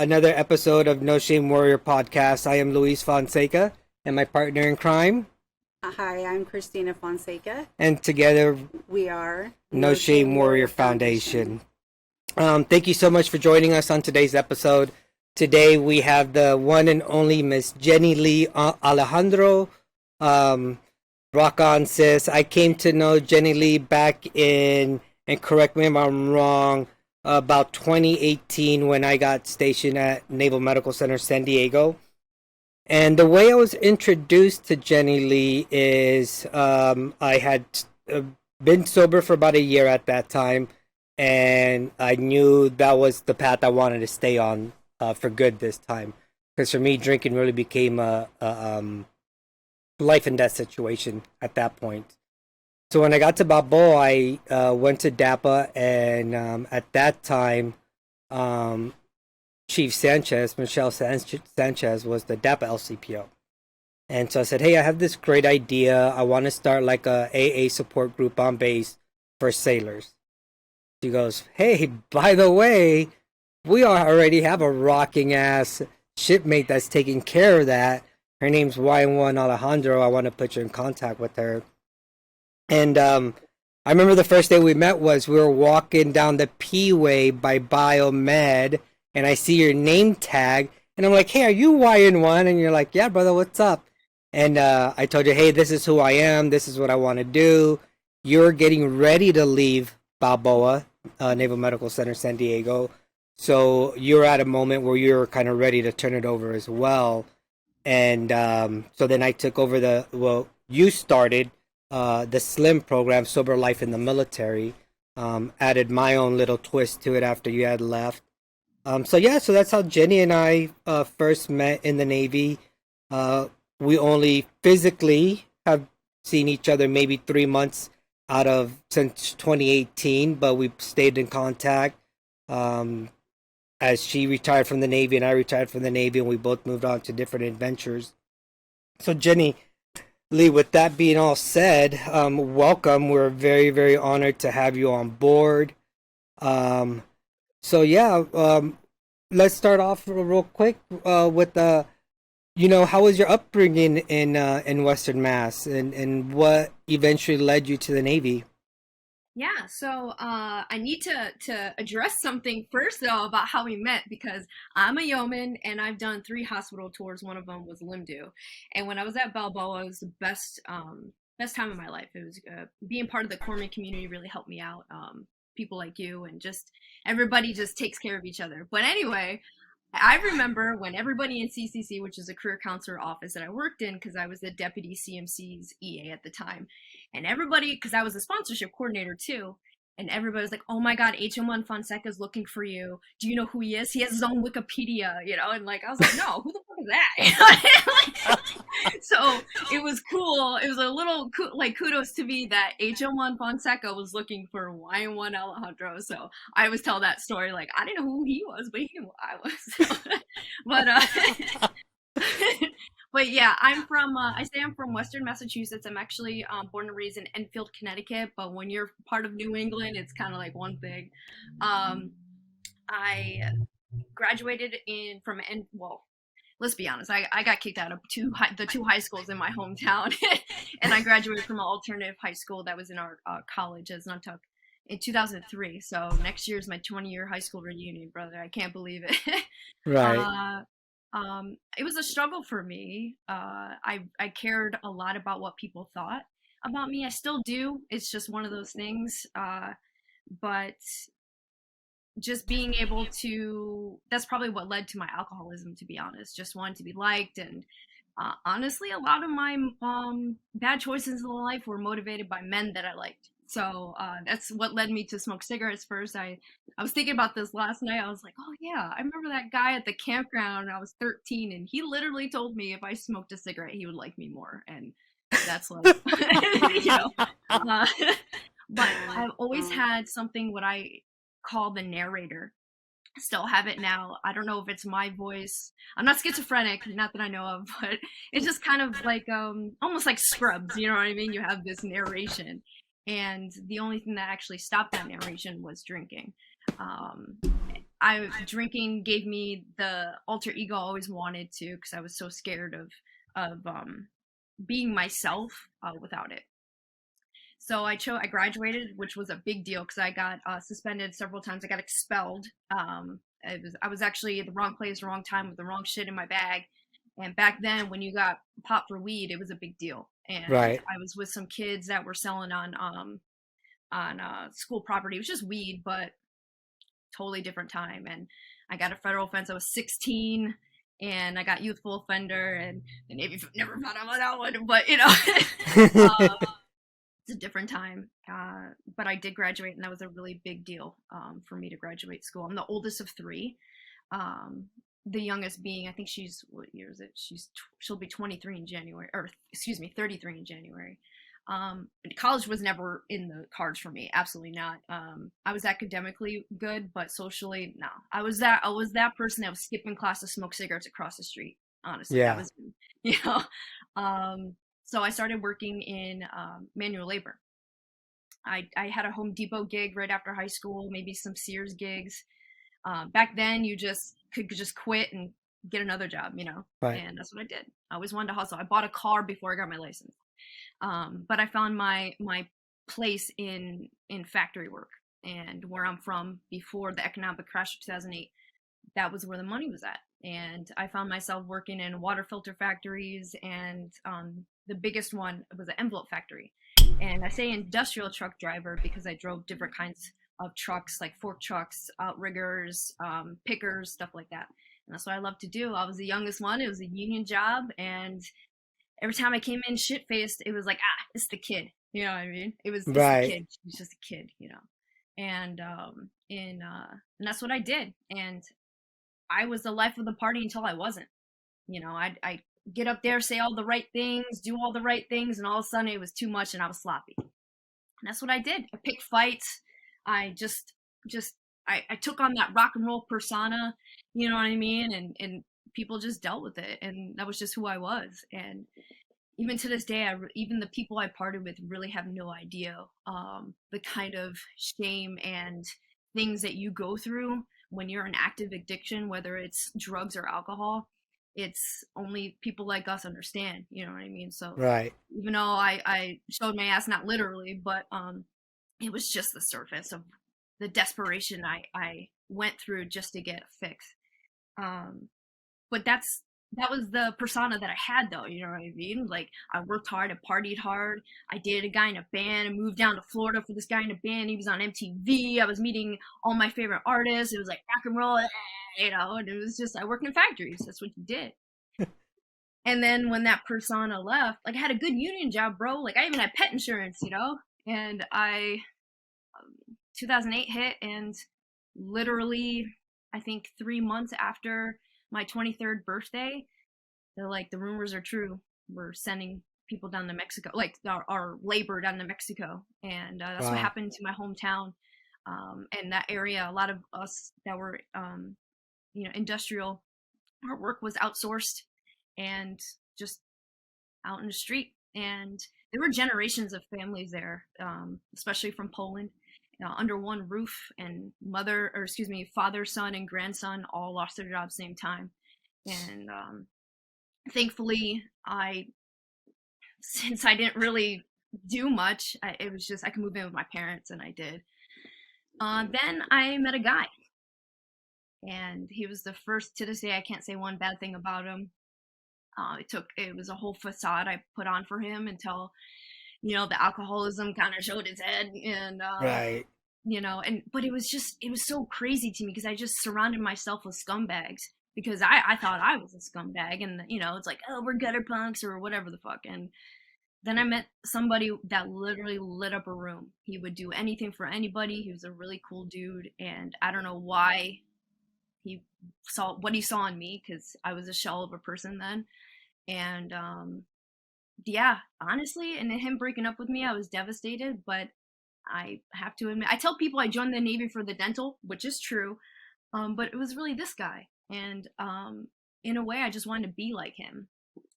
another episode of No Shame Warrior podcast. I am Luis Fonseca and my partner in crime. Hi, I'm Christina Fonseca. And together we are No Shame Warrior Foundation. Thank you so much for joining us on today's episode. Today we have the one and only Miss Jenilee Alejandro. Rock on, sis. I came to know Jenilee back in, and correct me if I'm wrong, about 2018 when I got stationed at Naval Medical Center San Diego. And the way I was introduced to Jenilee is I had been sober for about a year at that time, and I knew that was the path I wanted to stay on for good this time. Because for me, drinking really became a life and death situation at that point. So when I got to Balboa, I went to DAPA, and at that time, Chief Sanchez, Michelle Sanchez, was the DAPA LCPO. And so I said, hey, I have this great idea. I want to start like a AA support group on base for sailors. She goes, hey, by the way, we already have a rocking ass shipmate that's taking care of that. Her name's YN1 Alejandro. I want to put you in contact with her. And I remember the first day we met was we were walking down the P-Way by Biomed, and I see your name tag, and I'm like, hey, are you YN1? And you're like, yeah, brother, what's up? And I told you, hey, this is who I am. This is what I want to do. You're getting ready to leave Balboa, Naval Medical Center, San Diego. So you're at a moment where you're kind of ready to turn it over as well. And so then I took over you started the SLIM program, Sober Life in the Military. Added my own little twist to it after you had left. So that's how Jenny and I first met in the Navy. We only physically have seen each other maybe 3 months since 2018, but we stayed in contact. As she retired from the Navy and I retired from the Navy, and we both moved on to different adventures. So Jenny Lee, with that being all said, welcome. We're very, very honored to have you on board. Let's start off real quick with how was your upbringing in Western Mass, and what eventually led you to the Navy? Yeah, so I need to address something first, though, about how we met, because I'm a yeoman and I've done 3 hospital tours. One of them was Limdu. And when I was at Balboa, it was the best time of my life. It was being part of the corpsman community really helped me out. People like you and just everybody just takes care of each other. But anyway, I remember when everybody in CCC, which is a career counselor office that I worked in, because I was the deputy CMC's EA at the time, and everybody, because I was a sponsorship coordinator too, and everybody was like, oh my God, HM1 Fonseca's looking for you. Do you know who he is? He has his own Wikipedia, and like, I was like, no, who the fuck is that? So it was cool. It was a little kudos to me that HM1 Fonseca was looking for YN1 Alejandro. So I always tell that story, like, I didn't know who he was, but he knew who I was. But but yeah, I'm from Western Massachusetts. I'm actually born and raised in Enfield, Connecticut. But when you're part of New England, it's kind of like one thing. I graduated let's be honest. I got kicked out of the two high schools in my hometown, and I graduated from an alternative high school that was in our college as Nantucket in 2003. So next year is my 20-year high school reunion, brother. I can't believe it. Right. It was a struggle for me. I cared a lot about what people thought about me. I still do. It's just one of those things. But just being able to, that's probably what led to my alcoholism, to be honest. Just wanting to be liked. And honestly, a lot of my bad choices in life were motivated by men that I liked. So that's what led me to smoke cigarettes first. I was thinking about this last night. I was like, oh yeah, I remember that guy at the campground when I was 13, and he literally told me if I smoked a cigarette, he would like me more. And that's like, but I've always had something what I call the narrator. Still have it now. I don't know if it's my voice. I'm not schizophrenic, not that I know of, but it's just kind of like almost like Scrubs, you know what I mean? You have this narration, and the only thing that actually stopped that narration was drinking. drinking gave me the alter ego I always wanted to, because I was so scared of being myself without it. So I graduated, which was a big deal because I got suspended several times. I got expelled. I was actually at the wrong place, wrong time, with the wrong shit in my bag. And back then, when you got popped for weed, it was a big deal. And Right. I was with some kids that were selling on school property. It was just weed, but totally different time. And I got a federal offense. I was 16, and I got youthful offender, and the Navy never found out on that one. But it's a different time. But I did graduate, and that was a really big deal for me to graduate school. I'm the oldest of three. The youngest being, I think she's, what year is it? She'll be 23 in January, or excuse me, 33 in January. College was never in the cards for me. Absolutely not. I was academically good, but socially, no. I was that person that was skipping class to smoke cigarettes across the street. Honestly, Yeah. that was me. So I started working in manual labor. I had a Home Depot gig right after high school, maybe some Sears gigs. Back then, you could just quit and get another job, Right. and that's what I did. I always wanted to hustle. I bought a car before I got my license. But I found my place in factory work, and where I'm from, before the economic crash of 2008, that was where the money was at. And I found myself working in water filter factories, and the biggest one was an envelope factory. And I say industrial truck driver because I drove different kinds of trucks, like fork trucks, outriggers, pickers, stuff like that. And that's what I love to do. I was the youngest one. It was a union job, and every time I came in shit faced, it was like, it's the kid. You know what I mean? It's the Right. kid. He's just a kid, And and that's what I did. And I was the life of the party until I wasn't. I get up there, say all the right things, do all the right things, and all of a sudden it was too much and I was sloppy. And that's what I did. I picked fights. I just I took on that rock and roll persona, you know what I mean? And people just dealt with it, and that was just who I was. And even to this day, even the people I parted with really have no idea the kind of shame and things that you go through when you're in active addiction, whether it's drugs or alcohol. It's only people like us understand, you know what I mean? So Right. even though I showed my ass, not literally, but it was just the surface of the desperation I went through just to get a fix. But that was the persona that I had, though, you know what I mean? Like, I worked hard, I partied hard, I dated a guy in a band, I moved down to Florida for this guy in a band, he was on MTV, I was meeting all my favorite artists, it was like rock and roll, and it was just, I worked in factories, that's what you did. And then when that persona left, like, I had a good union job, bro, like, I even had pet insurance, and 2008 hit, and literally, I think 3 months after my 23rd birthday, they're like, the rumors are true. We're sending people down to Mexico, like our labor down to Mexico. And that's what Wow. happened to my hometown. And that area, a lot of us that were, industrial, our work was outsourced and just out in the street. And there were generations of families there, especially from Poland, under one roof, and father, son, and grandson all lost their jobs same time. And thankfully, since I didn't really do much, it was just I could move in with my parents, and I did. Then I met a guy, and he was the first. To this day, I can't say one bad thing about him. It was a whole facade I put on for him until, the alcoholism kind of showed its head, and Right. but it was so crazy to me because I just surrounded myself with scumbags because I thought I was a scumbag, and it's like, oh, we're gutter punks or whatever the fuck. And then I met somebody that literally lit up a room. He would do anything for anybody. He was a really cool dude, and I don't know why he saw what he saw in me, because I was a shell of a person then. And yeah, honestly, and him breaking up with me, I was devastated, but I have to admit, I tell people I joined the Navy for the dental, which is true, but it was really this guy. And in a way, I just wanted to be like him.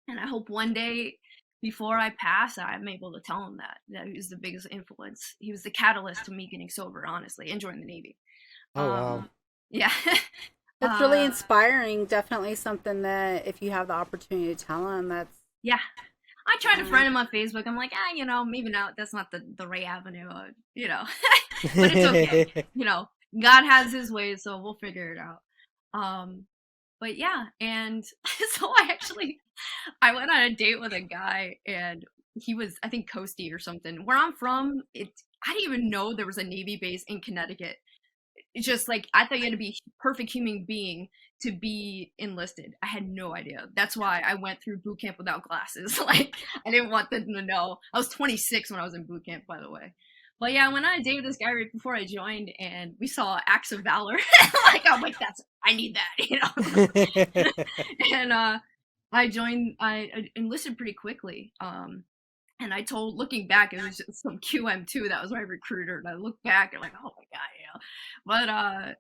And I hope one day, before I pass, I'm able to tell him that he was the biggest influence. He was the catalyst to me getting sober, honestly, and joining the Navy. Oh wow. Yeah. That's really inspiring. Definitely something that if you have the opportunity to tell them, that's Yeah. I tried to friend him on Facebook. I'm like, maybe not. That's not the right avenue, but it's okay. God has his ways, so we'll figure it out. Um, but yeah, and so I went on a date with a guy, and he was, I think, coastie or something. Where I'm from, I didn't even know there was a Navy base in Connecticut. It's just like I thought you had to be a perfect human being to be enlisted. I had no idea. That's why I went through boot camp without glasses. Like I didn't want them to know. I was 26 when I was in boot camp, by the way. But yeah, I went on a date with this guy right before I joined, and we saw acts of valor. Like I'm like, I need that, and I joined. I enlisted pretty quickly. And I told, looking back, it was just some QM2 that was my recruiter. And I look back and like, oh my god, But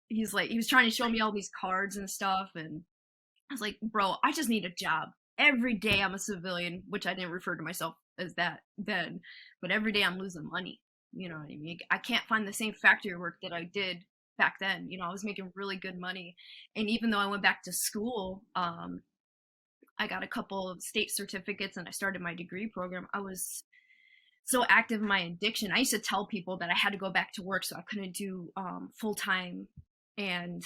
he was trying to show me all these cards and stuff, and I was like, bro, I just need a job. Every day I'm a civilian, which I didn't refer to myself as that then, but every day I'm losing money. You know what I mean? I can't find the same factory work that I did back then. I was making really good money, and even though I went back to school, I got a couple of state certificates and I started my degree program. I was so active in my addiction. I used to tell people that I had to go back to work so I couldn't do full time and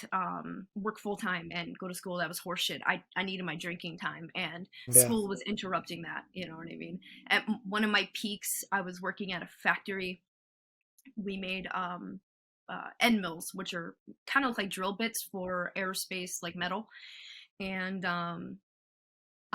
work full time and go to school. That was horseshit. I needed my drinking time, and school was interrupting that. You know what I mean? At one of my peaks, I was working at a factory. We made end mills, which are kind of like drill bits for aerospace, like metal. And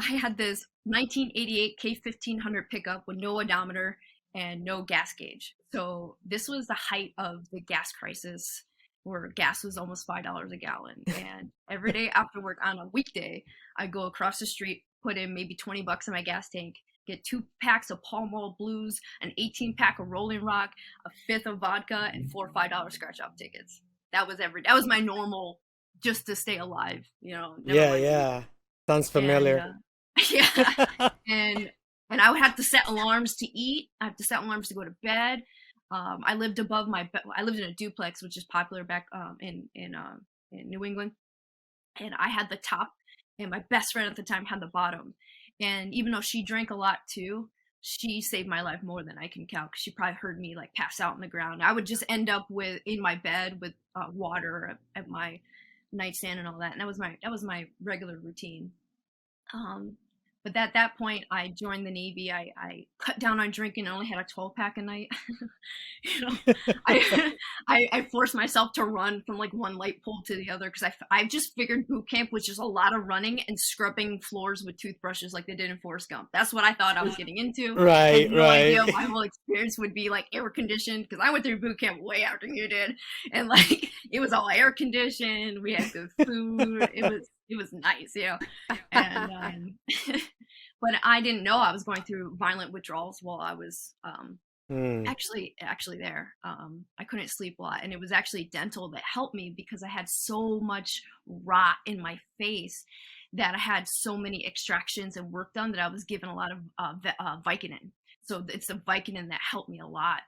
I had this 1988 K1500 pickup with no odometer and no gas gauge. So this was the height of the gas crisis, where gas was almost $5 a gallon. And every day after work on a weekday, I go across the street, put in maybe $20 in my gas tank, get 2 packs of Pall Mall Blues, an 18-pack of Rolling Rock, a fifth of vodka, and 4 $5 scratch-off tickets. That was my normal, just to stay alive. Yeah. Sounds familiar. And, yeah, and I would have to set alarms to eat. I have to set alarms to go to bed. I lived above I lived in a duplex, which is popular back in New England, and I had the top, and my best friend at the time had the bottom. And even though she drank a lot too, she saved my life more than I can count, because she probably heard me like pass out on the ground. I would just end up in my bed with water at my nightstand and all that, and that was my regular routine. But at that point, I joined the Navy. I cut down on drinking and only had a 12-pack a night. I forced myself to run from like one light pole to the other, because I just figured boot camp was just a lot of running and scrubbing floors with toothbrushes like they did in Forrest Gump. That's what I thought I was getting into. Right, I had no idea my whole experience would be like air conditioned, because I went through boot camp way after you did, and like it was all air conditioned. We had good food. It was nice, and but I didn't know I was going through violent withdrawals while I was actually there. I couldn't sleep a lot, and it was actually dental that helped me, because I had so much rot in my face that I had so many extractions and work done that I was given a lot of Vicodin. So it's the Vicodin that helped me a lot.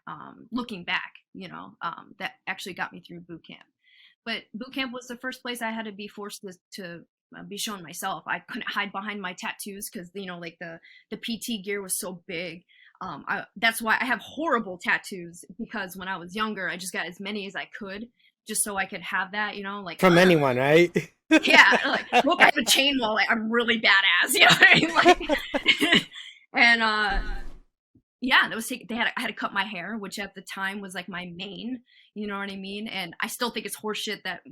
Looking back, that actually got me through boot camp. But boot camp was the first place I had to be forced to be shown myself. I couldn't hide behind my tattoos, because like the PT gear was so big. That's why I have horrible tattoos, because when I was younger, I just got as many as I could, just so I could have that, like from anyone, right? Yeah, like, look, I have a chain wallet. I'm really badass, you know what I mean? Like, and yeah, I had to cut my hair, which at the time was like my main, you know what I mean? And I still think it's horseshit that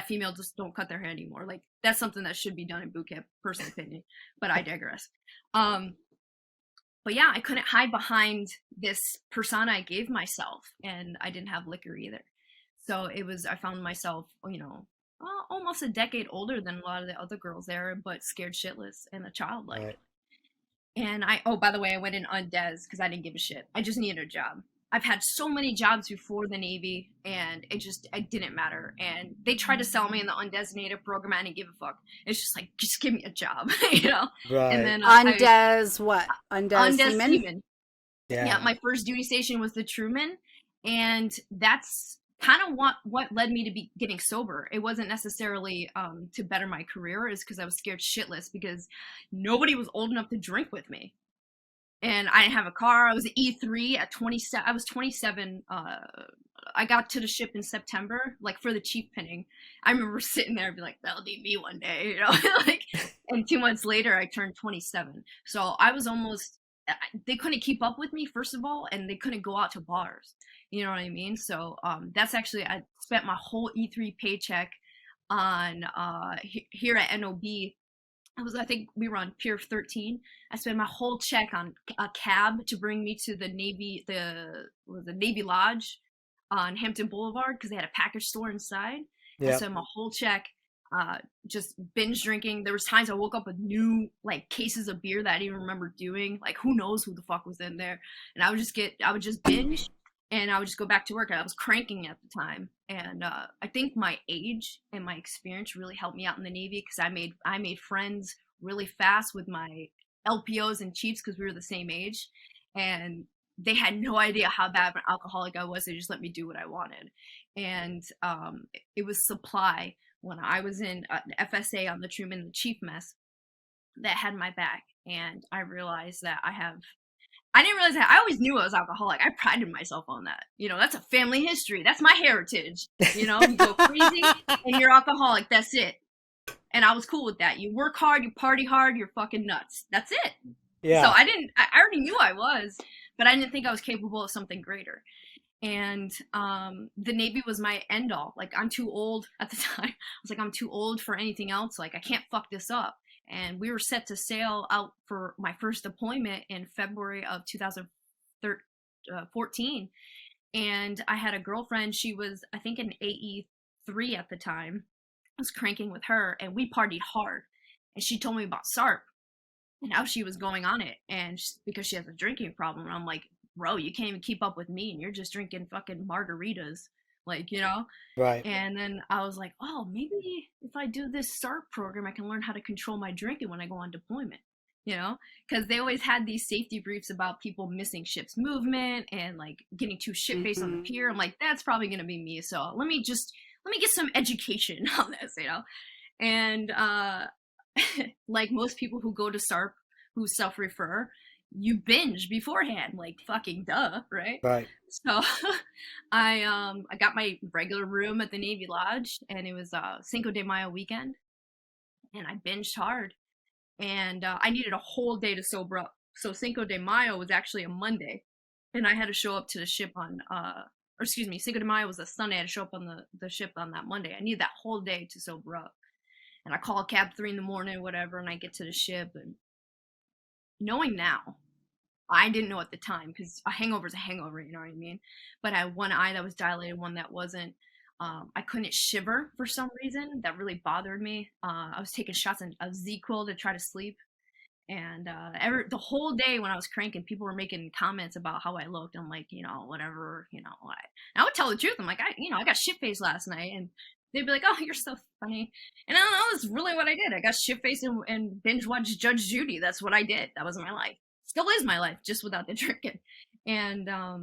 females just don't cut their hair anymore. Like, that's something that should be done in boot camp, personal opinion, but I digress. But yeah, I couldn't hide behind this persona I gave myself, and I didn't have liquor either. So I found myself, almost a decade older than a lot of the other girls there, but scared shitless and a childlike. Right. And by the way, I went in undez because I didn't give a shit. I just needed a job. I've had so many jobs before the Navy, and it didn't matter. And they tried to sell me in the undesignated program. I didn't give a fuck. It's just like, just give me a job, Right. And then Undez Seaman? Yeah, my first duty station was the Truman, and that's kind of what led me to be getting sober. It wasn't necessarily to better my career, is because I was scared shitless because nobody was old enough to drink with me. And I didn't have a car. I was an E3 at 27. I was 27. I got to the ship in September, like for the chief pinning. I remember sitting there and be like, that'll be me one day, you know? Like, and 2 months later, I turned 27. So I was almost, they couldn't keep up with me, first of all, and they couldn't go out to bars. You know what I mean? So that's actually, I spent my whole E3 paycheck on here at NOB. I think we were on Pier 13. I spent my whole check on a cab to bring me to the Navy Lodge on Hampton Boulevard, because they had a package store inside. Yeah. I spent my whole check just binge drinking. There was times I woke up with new like cases of beer that I didn't even remember doing. Like, who knows who the fuck was in there? And I would just binge, and I would just go back to work. And I was cranking at the time. And I think my age and my experience really helped me out in the Navy, because I made friends really fast with my LPOs and chiefs, because we were the same age, and they had no idea how bad of an alcoholic I was. They just let me do what I wanted. And it was supply when I was in FSA on the Truman, the chief mess, that had my back. And I realized that I didn't realize that. I always knew I was alcoholic. I prided myself on that. You know, that's a family history. That's my heritage. You know, you go crazy and you're alcoholic. That's it. And I was cool with that. You work hard, you party hard, you're fucking nuts. That's it. Yeah. So I already knew I was, but I didn't think I was capable of something greater. And the Navy was my end all. Like, I'm too old at the time. I was like, I'm too old for anything else. Like, I can't fuck this up. And we were set to sail out for my first deployment in February of 2014. And I had a girlfriend. She was, I think, an AE3 at the time. I was cranking with her, and we partied hard. And she told me about SARP and how she was going on it, and because she has a drinking problem. And I'm like, bro, you can't even keep up with me, and you're just drinking fucking margaritas. Like, you know? Right. And then I was like, oh, maybe if I do this SARP program, I can learn how to control my drinking when I go on deployment, you know? Because they always had these safety briefs about people missing ship's movement and like getting too shit-faced on the pier. I'm like, that's probably going to be me. So let me get some education on this, you know? And like most people who go to SARP who self-refer, you binge beforehand, like fucking duh, right? Right. So I got my regular room at the Navy Lodge, and it was Cinco de Mayo weekend, and I binged hard, and I needed a whole day to sober up. So Cinco de Mayo was actually a Monday, and I had to show up to the ship on Cinco de Mayo was a Sunday. I had to show up on the ship on that Monday. I needed that whole day to sober up, and I call a cab 3 a.m, whatever, and I get to the ship, and knowing now, I didn't know at the time, because a hangover is a hangover, you know what I mean? But I had one eye that was dilated, one that wasn't. I couldn't shiver for some reason. That really bothered me. I was taking shots of Z-Quil to try to sleep. And the whole day when I was cranking, people were making comments about how I looked. I'm like, you know, whatever, you know. I would tell the truth. I'm like, I got shit-faced last night. And they'd be like, oh, you're so funny. And I don't know, that's really what I did. I got shit-faced and binge-watched Judge Judy. That's what I did. That was my life. Still is my life, just without the drinking. And I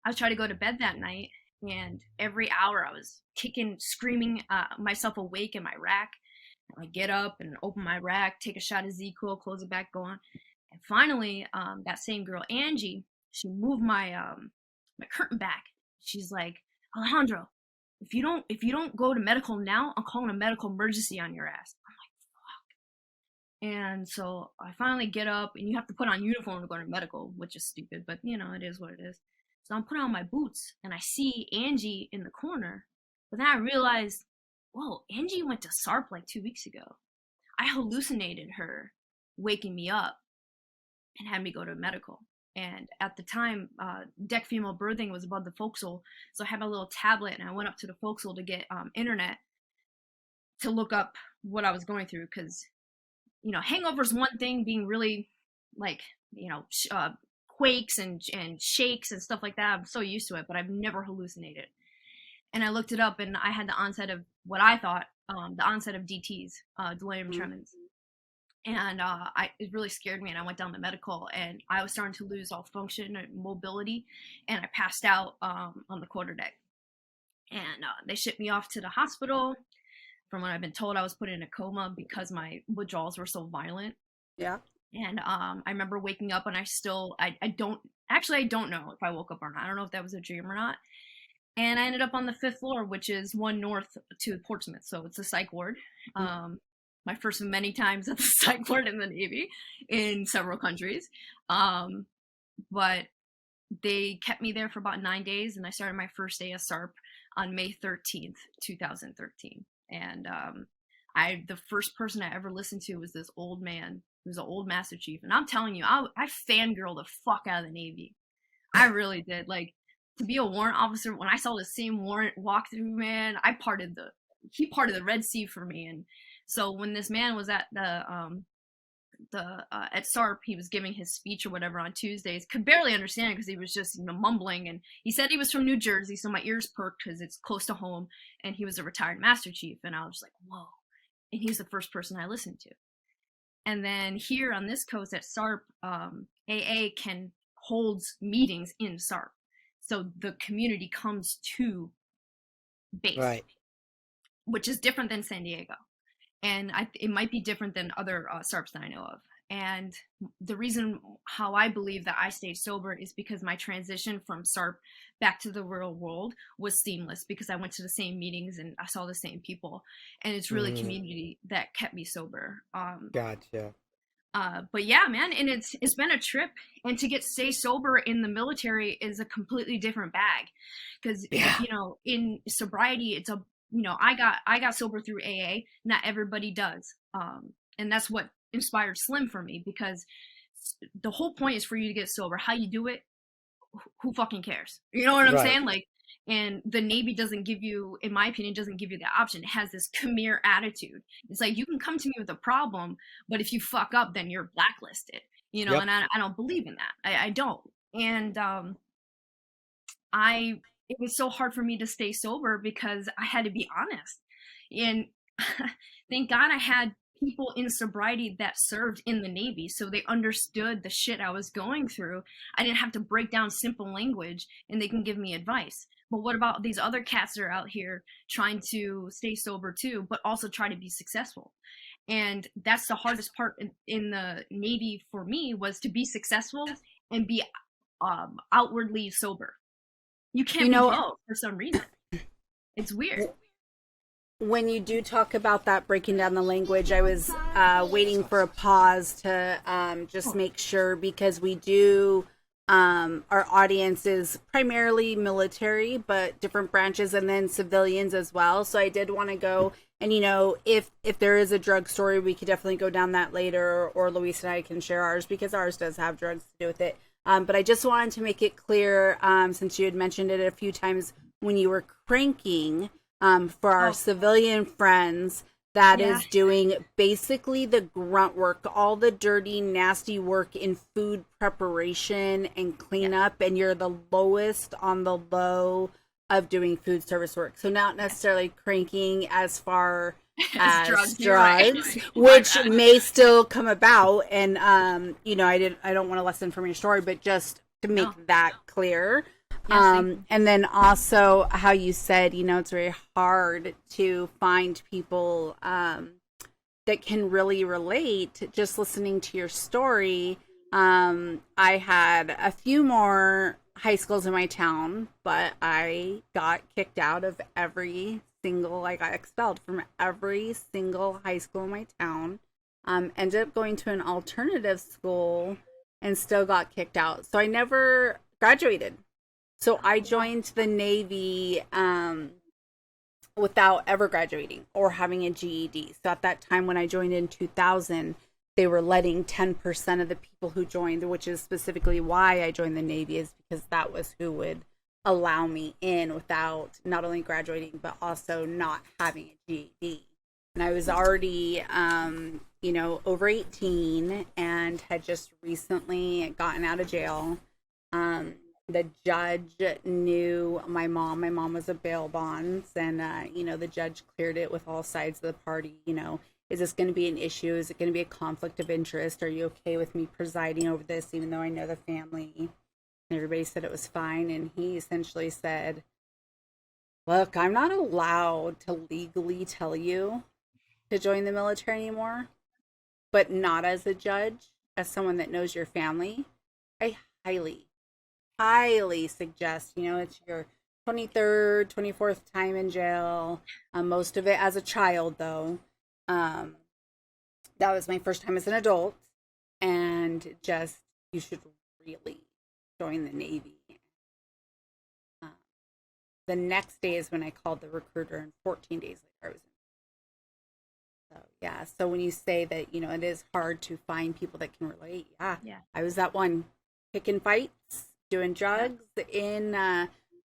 was trying to go to bed that night, and every hour I was screaming myself awake in my rack. And I get up and open my rack, take a shot of Z-Quil, close it back, go on. And finally, that same girl, Angie, she moved my curtain back. She's like, Alejandro, if you don't go to medical now, I'm calling a medical emergency on your ass. And so I finally get up, and you have to put on uniform to go to medical, which is stupid, but you know, it is what it is. So I'm putting on my boots, and I see Angie in the corner, but then I realized, whoa, Angie went to SARP like 2 weeks ago. I hallucinated her waking me up and had me go to medical. And at the time, deck female birthing was above the forecastle, so I had my little tablet, and I went up to the forecastle to get internet to look up what I was going through, because you know, hangover's one thing, being really like, you know, quakes and shakes and stuff like that. I'm so used to it, but I've never hallucinated. And I looked it up, and I had the onset of what I thought, the onset of DTs, delirium tremens. And it really scared me, and I went down to medical, and I was starting to lose all function and mobility, and I passed out on the quarterdeck. and they shipped me off to the hospital. From what I've been told, I was put in a coma because my withdrawals were so violent. Yeah. And I remember waking up, and I don't know if I woke up or not. I don't know if that was a dream or not. And I ended up on the 5th floor, which is one north to Portsmouth, so it's a psych ward. My first of many times at the psych ward in the Navy in several countries. But they kept me there for about 9 days, and I started my first day of SARP on May 13th, 2013. And the first person I ever listened to was this old man. He was an old Master Chief. And I'm telling you, I fangirled the fuck out of the Navy. I really did. Like, to be a warrant officer, when I saw the same warrant walk through, man, he parted the Red Sea for me. And so when this man was at at SARP, he was giving his speech or whatever on Tuesdays. Could barely understand because he was just mumbling, and he said he was from New Jersey, so my ears perked because it's close to home, and he was a retired Master Chief, and I was just like, whoa. And he's the first person I listened to. And then here on this coast at SARP, AA holds meetings in SARP, so the community comes to base, Right. which is different than San Diego. And it might be different than other SARPs that I know of. And the reason how I believe that I stayed sober is because my transition from SARP back to the real world was seamless, because I went to the same meetings and I saw the same people. And it's really community that kept me sober. Gotcha. But yeah, man, and it's been a trip. And to stay sober in the military is a completely different bag. Because, in sobriety, it's I got sober through AA. Not everybody does. And that's what inspired Slim for me, because the whole point is for you to get sober. How you do it, who fucking cares? You know what I'm saying? Like, and the Navy doesn't give you, in my opinion, doesn't give you that option. It has this come here attitude. It's like, you can come to me with a problem, but if you fuck up, then you're blacklisted. And I don't believe in that. I don't. And it was so hard for me to stay sober because I had to be honest. And thank God I had people in sobriety that served in the Navy, so they understood the shit I was going through. I didn't have to break down simple language, and they can give me advice. But what about these other cats that are out here trying to stay sober too, but also try to be successful? And that's the hardest part in the Navy for me, was to be successful and be outwardly sober. You can't be both for some reason. It's weird. When you do talk about that, breaking down the language, I was waiting for a pause to just make sure, because we do, our audience is primarily military, but different branches, and then civilians as well. So I did want to go, and if there is a drug story, we could definitely go down that later, or Luis and I can share ours, because ours does have drugs to do with it. But I just wanted to make it clear, since you had mentioned it a few times when you were cranking, for our civilian friends, that is doing basically the grunt work, all the dirty, nasty work in food preparation and cleanup, and you're the lowest on the low of doing food service work. So not necessarily cranking as far as drugs, right. Which may still come about. And I don't want to lessen from your story, but just to make that clear. And then also how you said, it's very hard to find people that can really relate. Just listening to your story, I had a few more high schools in my town, but I got kicked out of I got expelled from every single high school in my town. Ended up going to an alternative school and still got kicked out. So I never graduated. So I joined the Navy without ever graduating or having a GED. So at that time when I joined in 2000, they were letting 10% of the people who joined, which is specifically why I joined the Navy, is because that was who would allow me in without not only graduating, but also not having a GED. And I was already, over 18 and had just recently gotten out of jail. The judge knew my mom. My mom was a bail bonds, and, the judge cleared it with all sides of the party. Is this going to be an issue? Is it going to be a conflict of interest? Are you okay with me presiding over this, even though I know the family? And everybody said it was fine. And he essentially said, Look, I'm not allowed to legally tell you to join the military anymore, but not as a judge, as someone that knows your family. I highly, highly suggest, it's your 23rd, 24th time in jail. Most of it as a child, though. Um, that was my first time as an adult. And just, you should really join the Navy. Um, the next day is when I called the recruiter, and 14 days later, I was in. So, yeah. So when you say that, it is hard to find people that can relate, Yeah. I was that one picking fights, doing drugs in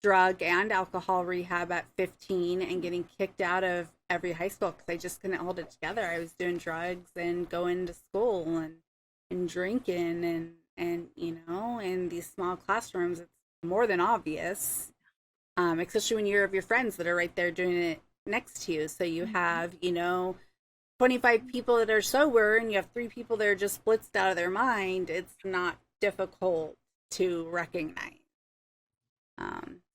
drug and alcohol rehab at 15 and getting kicked out of every high school because I just couldn't hold it together. I was doing drugs and going to school and drinking and in these small classrooms, it's more than obvious, especially when you're of your friends that are right there doing it next to you. So you have 25 people that are sober and you have 3 people that are just blitzed out of their mind. It's not difficult to recognize.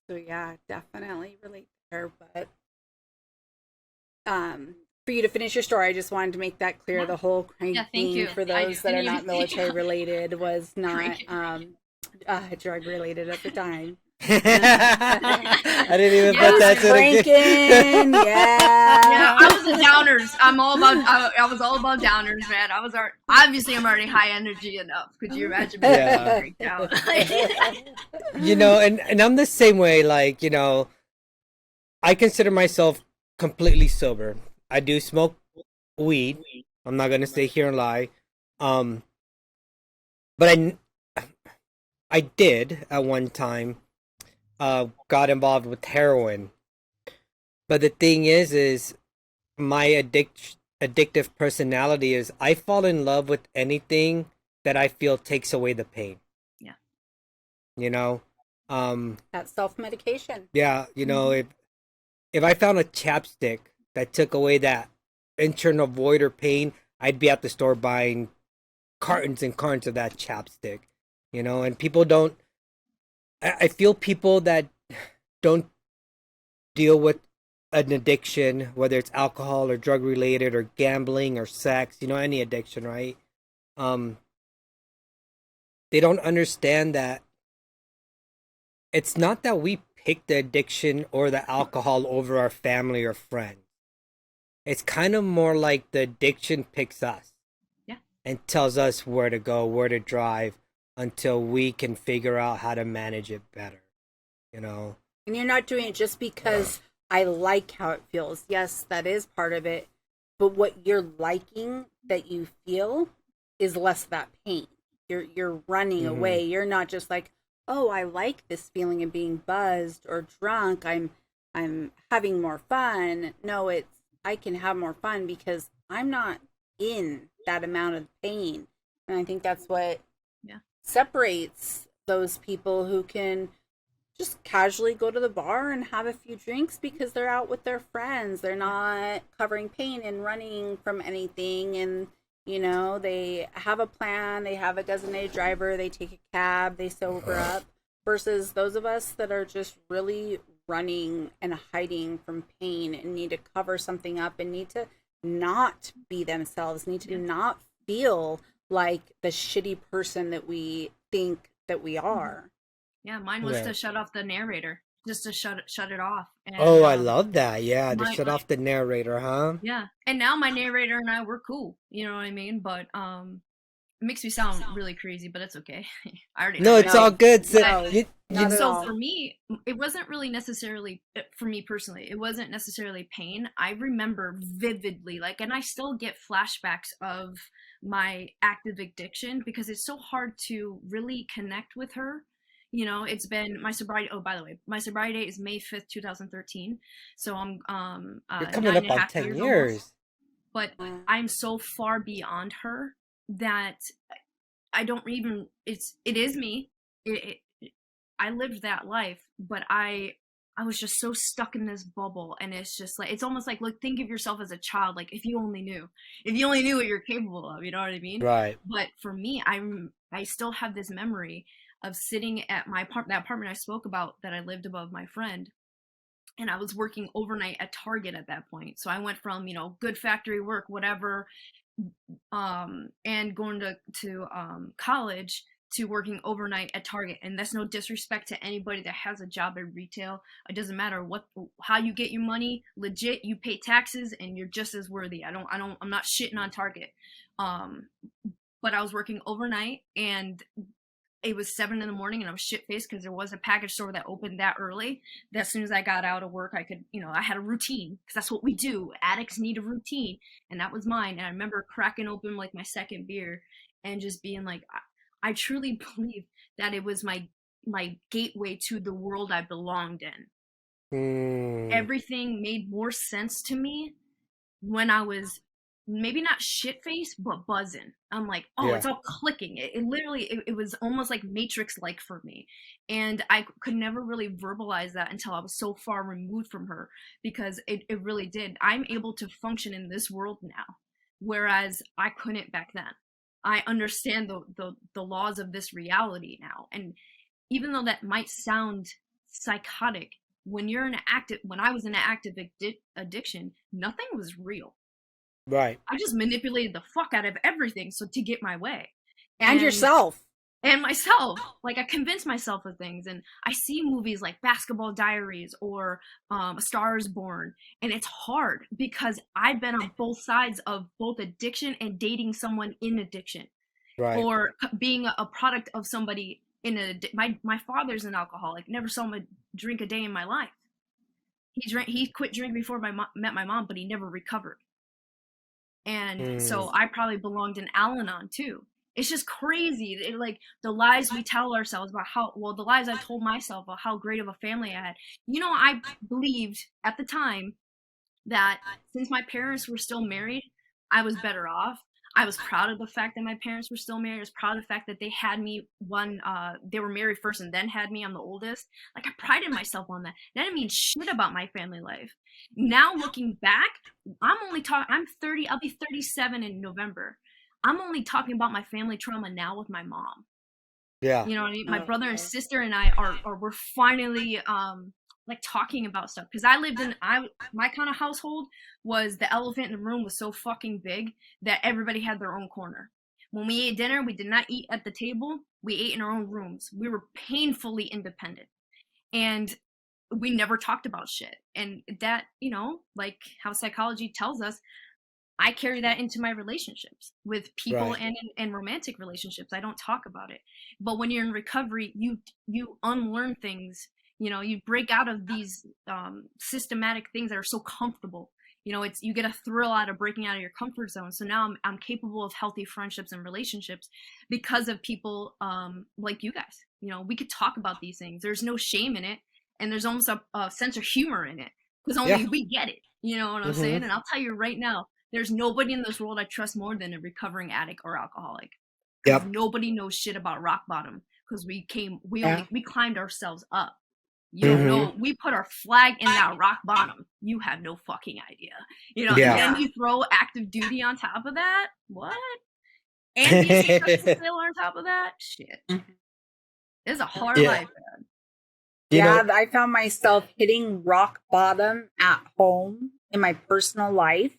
So yeah, definitely relate there. But for you to finish your story, I just wanted to make that clear. The whole crank thing for those that are not military related was not drug related at the time. I didn't even put that to cranking. Yeah, I was a downers. I was all about downers, man. Obviously I'm already high energy enough. Could you imagine me getting freaked out? And I'm the same way. Like, I consider myself completely sober. I do smoke weed. I'm not gonna stay here and lie. But I did at one time got involved with heroin. But the thing is my addictive personality is I fall in love with anything that I feel takes away the pain. Yeah. That's self-medication. Yeah, if I found a chapstick that took away that internal void or pain, I'd be at the store buying cartons and cartons of that chapstick. And people don't. I feel people that don't deal with an addiction, whether it's alcohol or drug related or gambling or sex, any addiction, right? They don't understand that it's not that we pick the addiction or the alcohol over our family or friends. It's kind of more like the addiction picks us. Yeah. And tells us where to go, where to drive until we can figure out how to manage it better. And you're not doing it just because I like how it feels. Yes, that is part of it. But what you're liking that you feel is less of that pain. You're running away. You're not just like, oh, I like this feeling of being buzzed or drunk. I'm having more fun. No, I can have more fun because I'm not in that amount of pain. And I think that's what separates those people who can just casually go to the bar and have a few drinks because they're out with their friends. They're not covering pain and running from anything. And, they have a plan. They have a designated driver. They take a cab. They sober up. Versus those of us that are just really running and hiding from pain and need to cover something up and need to not be themselves, need to not feel like the shitty person that we think that we are. Yeah, mine was to shut off the narrator, just to shut it off. And, I love that. Yeah, to shut off the narrator, huh? Yeah, and now my narrator and I, we're cool. You know what I mean? But it makes me sound really crazy, but it's okay. I already know. No, it's all good. So, so for me, it wasn't really necessarily, for me personally, it wasn't necessarily pain. I remember vividly, and I still get flashbacks of my active addiction because it's so hard to really connect with her. It's been my sobriety. Oh, by the way, my sobriety date is May 5th, 2013. So I'm you're coming up on 10 years. Almost, but I'm so far beyond her that I don't even. It is me. I lived that life, but I was just so stuck in this bubble, and it's just it's almost like, look, think of yourself as a child. Like if you only knew what you're capable of, you know what I mean? Right. But for me, I still have this memory of sitting at that apartment I spoke about that I lived above my friend, and I was working overnight at Target at that point. So I went from, good factory work, whatever, and going to college to working overnight at Target. And that's no disrespect to anybody that has a job in retail. It doesn't matter how you get your money. Legit, you pay taxes and you're just as worthy. I'm not shitting on Target. But I was working overnight, and it was 7 a.m. and I was shit faced because there was a package store that opened that early. That as soon as I got out of work, I could, I had a routine, because that's what we do. Addicts need a routine, and that was mine. And I remember cracking open like my second beer and just being like, I truly believe that it was my gateway to the world I belonged in. Everything made more sense to me when I was maybe not shit faced, but buzzing. I'm like, it's all clicking. It literally, it was almost like Matrix like for me. And I could never really verbalize that until I was so far removed from her, because it really did. I'm able to function in this world now, whereas I couldn't back then. I understand the laws of this reality now. And even though that might sound psychotic, when I was in an active addiction, nothing was real. Right. I just manipulated the fuck out of everything to get my way. And yourself. And myself. Like, I convinced myself of things. And I see movies like Basketball Diaries or A Star is Born. And it's hard because I've been on both sides of both addiction and dating someone in addiction. Right. Or being a product of somebody my father's an alcoholic. Never saw him drink a day in my life. He quit drinking before met my mom, but he never recovered. And so I probably belonged in Al-Anon too. It's just crazy. Like the lies we tell ourselves about the lies I told myself about how great of a family I had. I believed at the time that since my parents were still married, I was better off. I was proud of the fact that my parents were still married. I was proud of the fact that they had me they were married first and then had me. I'm the oldest. Like, I prided myself on that. That didn't mean shit about my family life. Now looking back, I'm 30, I'll be 37 in November. I'm only talking about my family trauma now with my mom. Yeah. You know what I mean? My brother and sister and I we're finally like talking about stuff, because I lived in my kind of household was the elephant in the room was so fucking big that everybody had their own corner. When we ate dinner, we did not eat at the table. We ate in our own rooms. We were painfully independent, and we never talked about shit. And that, like how psychology tells us, I carry that into my relationships with people. Right. And in romantic relationships. I don't talk about it. But when you're in recovery, you unlearn things. You break out of these systematic things that are so comfortable. You get a thrill out of breaking out of your comfort zone. So now I'm capable of healthy friendships and relationships because of people like you guys. We could talk about these things. There's no shame in it, and there's almost a sense of humor in it, because only we get it. You know what I'm saying? And I'll tell you right now, there's nobody in this world I trust more than a recovering addict or alcoholic. Because nobody knows shit about rock bottom, because we climbed ourselves up. You don't know. We put our flag in that rock bottom. You have no fucking idea. And then you throw active duty on top of that. What? And being successful sailor on top of that. Shit. It's a hard life, man. I found myself hitting rock bottom at home in my personal life,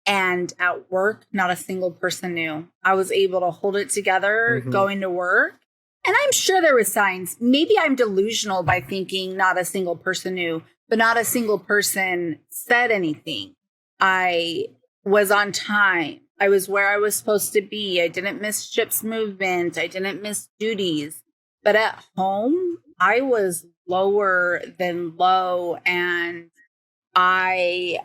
and at work, not a single person knew. I was able to hold it together going to work. And I'm sure there was signs. Maybe I'm delusional by thinking not a single person knew, but not a single person said anything. I was on time. I was where I was supposed to be. I didn't miss ship's movement. I didn't miss duties. But at home, I was lower than low. And I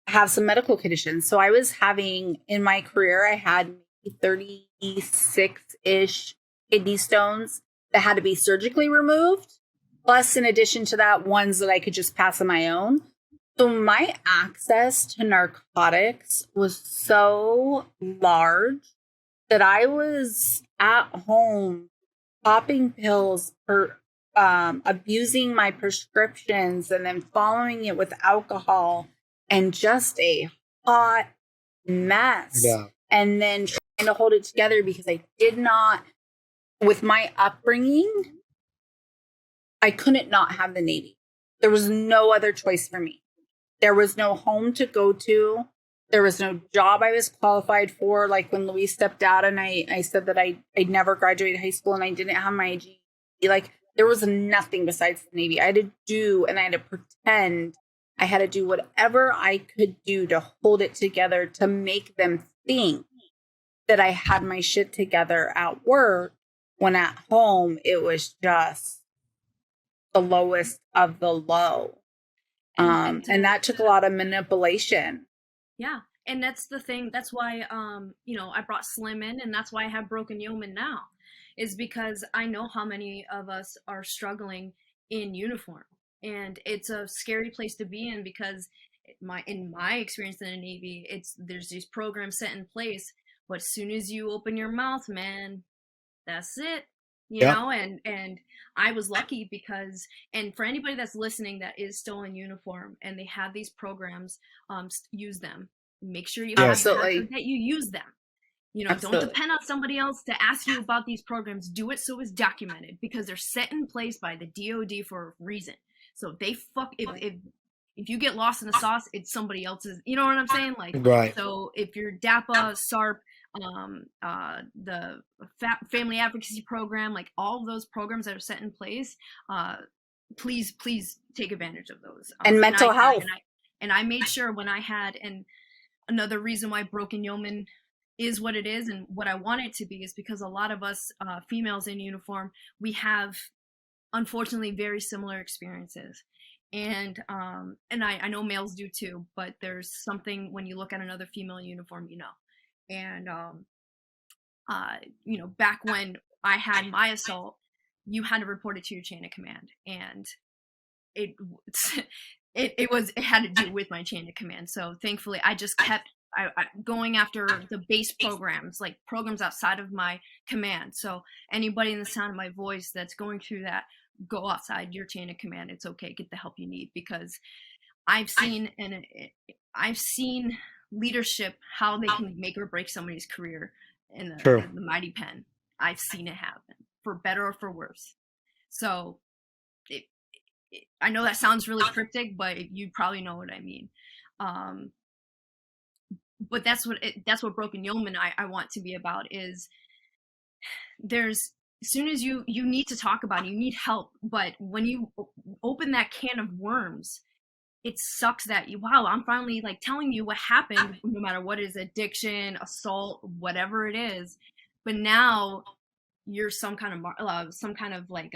have some medical conditions. So I was having, in my career, I had 36-ish kidney stones that had to be surgically removed. Plus, in addition to that, ones that I could just pass on my own. So my access to narcotics was so large that I was at home popping pills, abusing my prescriptions, and then following it with alcohol, and just a hot mess. Yeah. And then trying to hold it together because I did not, with my upbringing, I couldn't not have the Navy. There was no other choice for me. There was no home to go to. There was no job I was qualified for. Like when Louise stepped out and I said that I never graduated high school and I didn't have my GED. Like there was nothing besides the Navy. I had to do, and I had to pretend. I had to do whatever I could do to hold it together, to make them think that I had my shit together at work, when at home it was just the lowest of the low. And that took a lot of manipulation. Yeah. And that's the thing. That's why, I brought Slim in, and that's why I have Broken Yeoman now, is because I know how many of us are struggling in uniform. And it's a scary place to be in, because in my experience in the Navy, there's these programs set in place, but as soon as you open your mouth, man, that's it. You know, and I was lucky because, and for anybody that's listening that is still in uniform and they have these programs, use them. Make sure you have that you use them. Don't depend on somebody else to ask you about these programs. Do it so it's documented, because they're set in place by the DOD for a reason. So if you get lost in the sauce, it's somebody else's. You know what I'm saying? Like, right. So if you're DAPA, SARP, the Family Advocacy Program, like all of those programs that are set in place, please take advantage of those. And mental health. And I made sure when I had, and another reason why Broken Yeoman is what it is and what I want it to be is because a lot of us females in uniform, we have unfortunately very similar experiences. And I know males do too, but there's something when you look at another female in uniform, and back when I had my assault, you had to report it to your chain of command, and it had to do with my chain of command. So thankfully I just kept going after the base programs, like programs outside of my command. So anybody in the sound of my voice that's going through that, go outside your chain of command. It's okay. Get the help you need, because I've seen leadership, how they can make or break somebody's career in the mighty pen. I've seen it happen, for better or for worse. So I know that sounds really cryptic, but you probably know what I mean. But that's what Broken Yeoman I want to be about, is as soon as you need to talk about it, you need help, but when you open that can of worms, it sucks that I'm finally like telling you what happened, no matter what it is, addiction, assault, whatever it is, but now you're some kind of like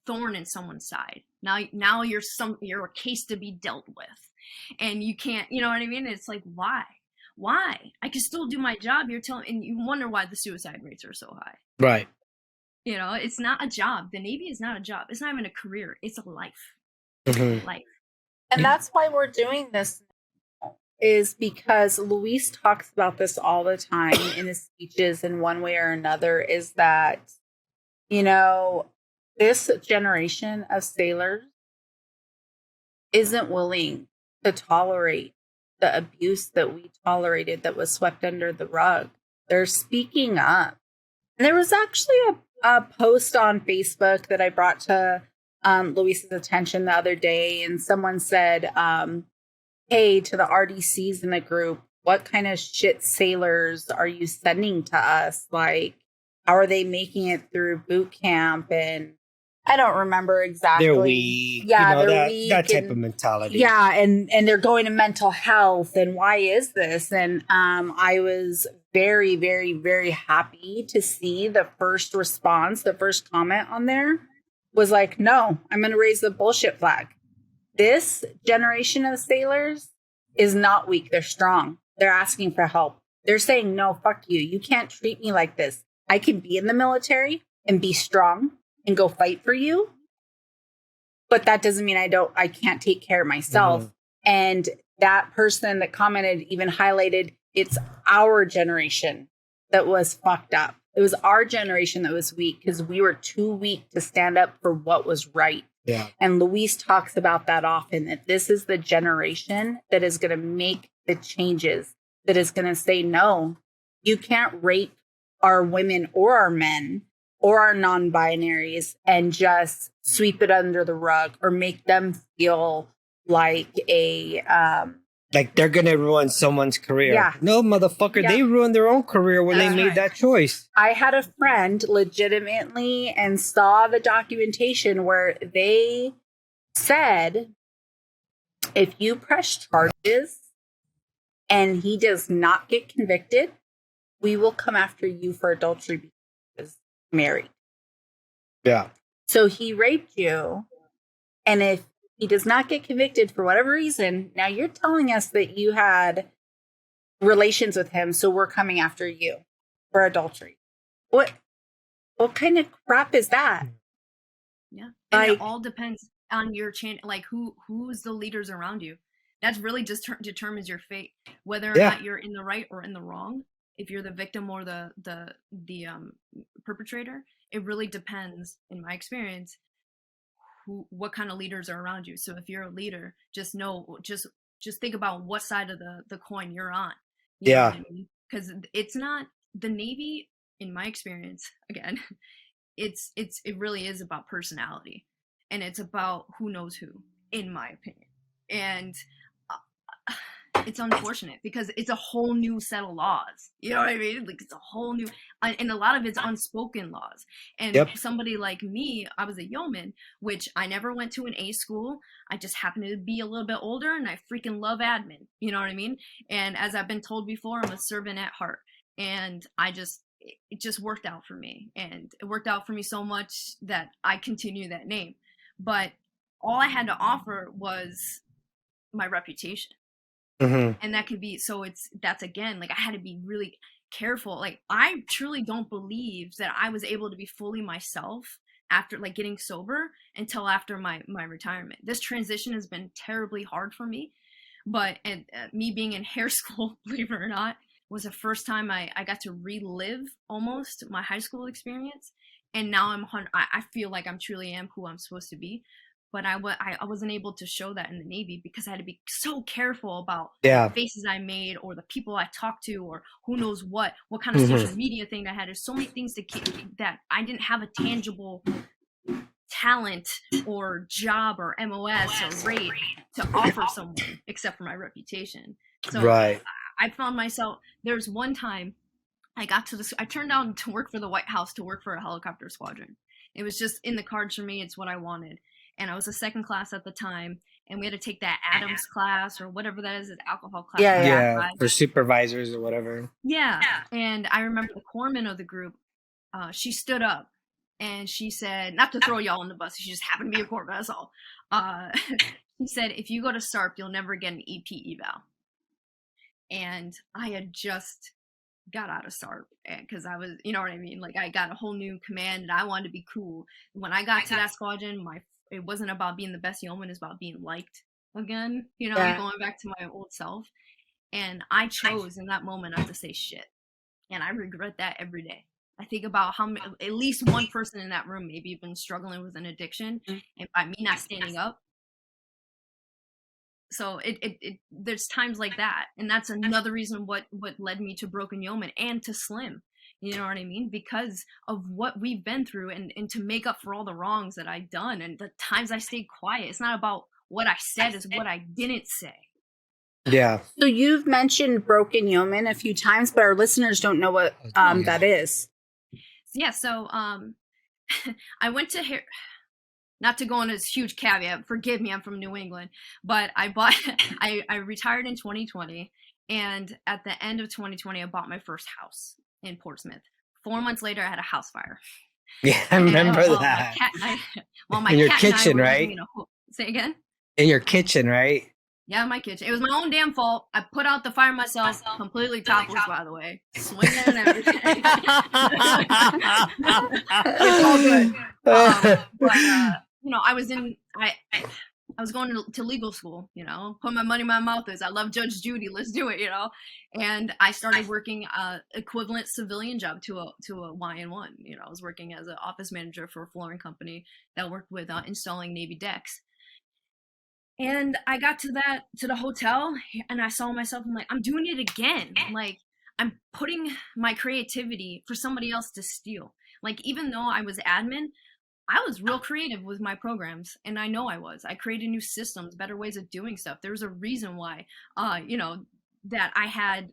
thorn in someone's side. Now you're a case to be dealt with, and you can't, you know what I mean? It's like, why I can still do my job. You're telling, and you wonder why the suicide rates are so high. Right. It's not a job. The Navy is not a job. It's not even a career. It's a life. Mm-hmm. Life. And that's why we're doing this now, is because Luis talks about this all the time in his speeches in one way or another, is that, this generation of sailors isn't willing to tolerate the abuse that we tolerated, that was swept under the rug. They're speaking up. And there was actually a post on Facebook that I brought to Luis's attention the other day, and someone said, hey, to the RDCs in the group, what kind of shit sailors are you sending to us? Like, how are they making it through boot camp? And I don't remember exactly. They're weak. Yeah, they're weak. That type of mentality. Yeah, and they're going to mental health. And why is this? And I was very, very, very happy to see the first response, the first comment on there was like, no, I'm going to raise the bullshit flag. This generation of sailors is not weak. They're strong. They're asking for help. They're saying, no, fuck you. You can't treat me like this. I can be in the military and be strong and go fight for you. But that doesn't mean I can't take care of myself. Mm-hmm. And that person that commented even highlighted, it's our generation that was fucked up. It was our generation that was weak because we were too weak to stand up for what was right. Yeah. And Luis talks about that often, that this is the generation that is going to make the changes, that is going to say, no, you can't rape our women or our men or our non-binaries and just sweep it under the rug or make them feel like like they're gonna ruin someone's career. Yeah. No, motherfucker, Yeah. they ruined their own career when That's they made right. that choice. I had a friend legitimately and saw the documentation where they said, if you press charges and he does not get convicted, we will come after you for adultery because he was married. Yeah. So he raped you, and if he does not get convicted for whatever reason, now you're telling us that you had relations with him, so we're coming after you for adultery. What kind of crap is that? Yeah, and Like, it all depends on your like who's the leaders around you. That's really just determines your fate, whether or not you're in the right or in the wrong. If you're the victim or the perpetrator, it really depends, in my experience, what kind of leaders are around you. So if you're a leader, just know, just think about what side of the coin you're on. You know what I mean? Because it's not the Navy, in my experience, again, it really is about personality, and it's about who knows who, in my opinion. And it's unfortunate because it's a whole new set of laws. You know what I mean? Like, it's a whole new, and a lot of it's unspoken laws. And somebody like me, I was a yeoman, which I never went to an A school. I just happened to be a little bit older, and I freaking love admin. You know what I mean? And as I've been told before, I'm a servant at heart. And it just worked out for me. And it worked out for me so much that I continue that name. But all I had to offer was my reputation. And that could be, so that's again, like, I had to be really careful. Like, I truly don't believe that I was able to be fully myself after, like, getting sober until after my retirement. This transition has been terribly hard for me, but me being in hair school, believe it or not, was the first time I got to relive almost my high school experience. And now I feel like I'm truly am who I'm supposed to be. But I wasn't able to show that in the Navy because I had to be so careful about the faces I made or the people I talked to or who knows what kind of social media thing I had. There's so many things to keep that I didn't have a tangible talent or job or MOS or rate to offer someone except for my reputation. So I found myself, there's one time I turned down to work for the White House to work for a helicopter squadron. It was just in the cards for me. It's what I wanted. And I was a second class at the time, and we had to take that Adams class or whatever that is, an alcohol class. Yeah, for supervisors or whatever. Yeah. And I remember the corpsman of the group, she stood up and she said, not to throw y'all on the bus, she just happened to be a corpsman, that's all. She said, if you go to SARP, you'll never get an EP eval. And I had just got out of SARP because I was, you know what I mean? Like, I got a whole new command and I wanted to be cool. When I got to that squadron, it wasn't about being the best yeoman, it's about being liked again, you know, going back to my old self. And I chose in that moment not to say shit. And I regret that every day. I think about how at least one person in that room maybe been struggling with an addiction, and by me not standing up. So there's times like that, and that's another reason what led me to Broken Yeoman and to Slim. You know what I mean? Because of what we've been through, and to make up for all the wrongs that I've done and the times I stayed quiet. It's not about what I said, it's what I didn't say. Yeah. So you've mentioned Broken Yeoman a few times, but our listeners don't know what that is. Yeah, so I went to not to go on this huge caveat, forgive me, I'm from New England, but I retired in 2020, and at the end of 2020, I bought my first house in Portsmouth. 4 months later, I had a house fire. Yeah, I remember that. My in your cat kitchen, and I were right? Say again? In your kitchen, right? Yeah, my kitchen. It was my own damn fault. I put out the fire myself, completely topless, by the way. Swinging and everything. It's all good. But, I was going to legal school, put my money in my mouth is I love Judge Judy, let's do it, and I started working equivalent civilian job to a YN1. I was working as an office manager for a flooring company that worked with installing Navy decks. And I got to the hotel, and I saw myself, I'm like, I'm doing it again. Like, I'm putting my creativity for somebody else to steal. Like, even though I was admin, I was real creative with my programs, and I know I was. I created new systems, better ways of doing stuff. There was a reason why, that I had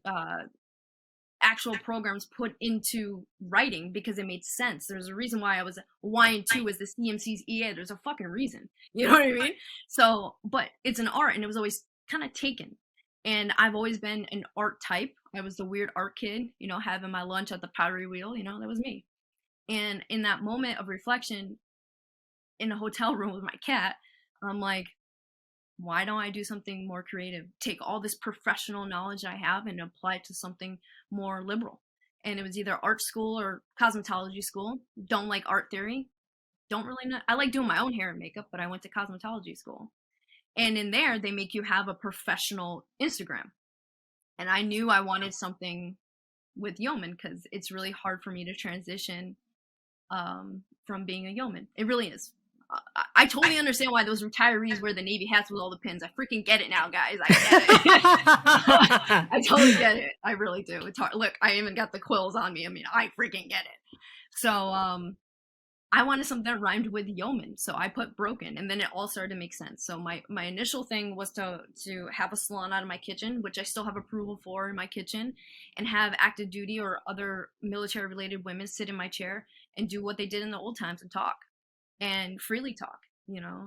actual programs put into writing, because it made sense. There's a reason why I was YN2 as the CMC's EA. There's a fucking reason. You know what I mean? So, but it's an art, and it was always kind of taken. And I've always been an art type. I was the weird art kid, having my lunch at the pottery wheel, that was me. And in that moment of reflection in a hotel room with my cat, I'm like, why don't I do something more creative? Take all this professional knowledge I have and apply it to something more liberal. And it was either art school or cosmetology school. Don't like art theory. Don't really know. I like doing my own hair and makeup, but I went to cosmetology school. And in there, they make you have a professional Instagram. And I knew I wanted something with Yeoman, because it's really hard for me to transition from being a yeoman. It really is. I totally understand why those retirees wear the Navy hats with all the pins. I freaking get it now, guys. I get it. I totally get it. I really do. It's hard. Look, I even got the quills on me. I mean, I freaking get it. So, I wanted something that rhymed with yeoman, so I put broken, and then it all started to make sense. So my initial thing was to have a salon out of my kitchen, which I still have approval for in my kitchen, and have active duty or other military related women sit in my chair and do what they did in the old times and talk, and freely talk.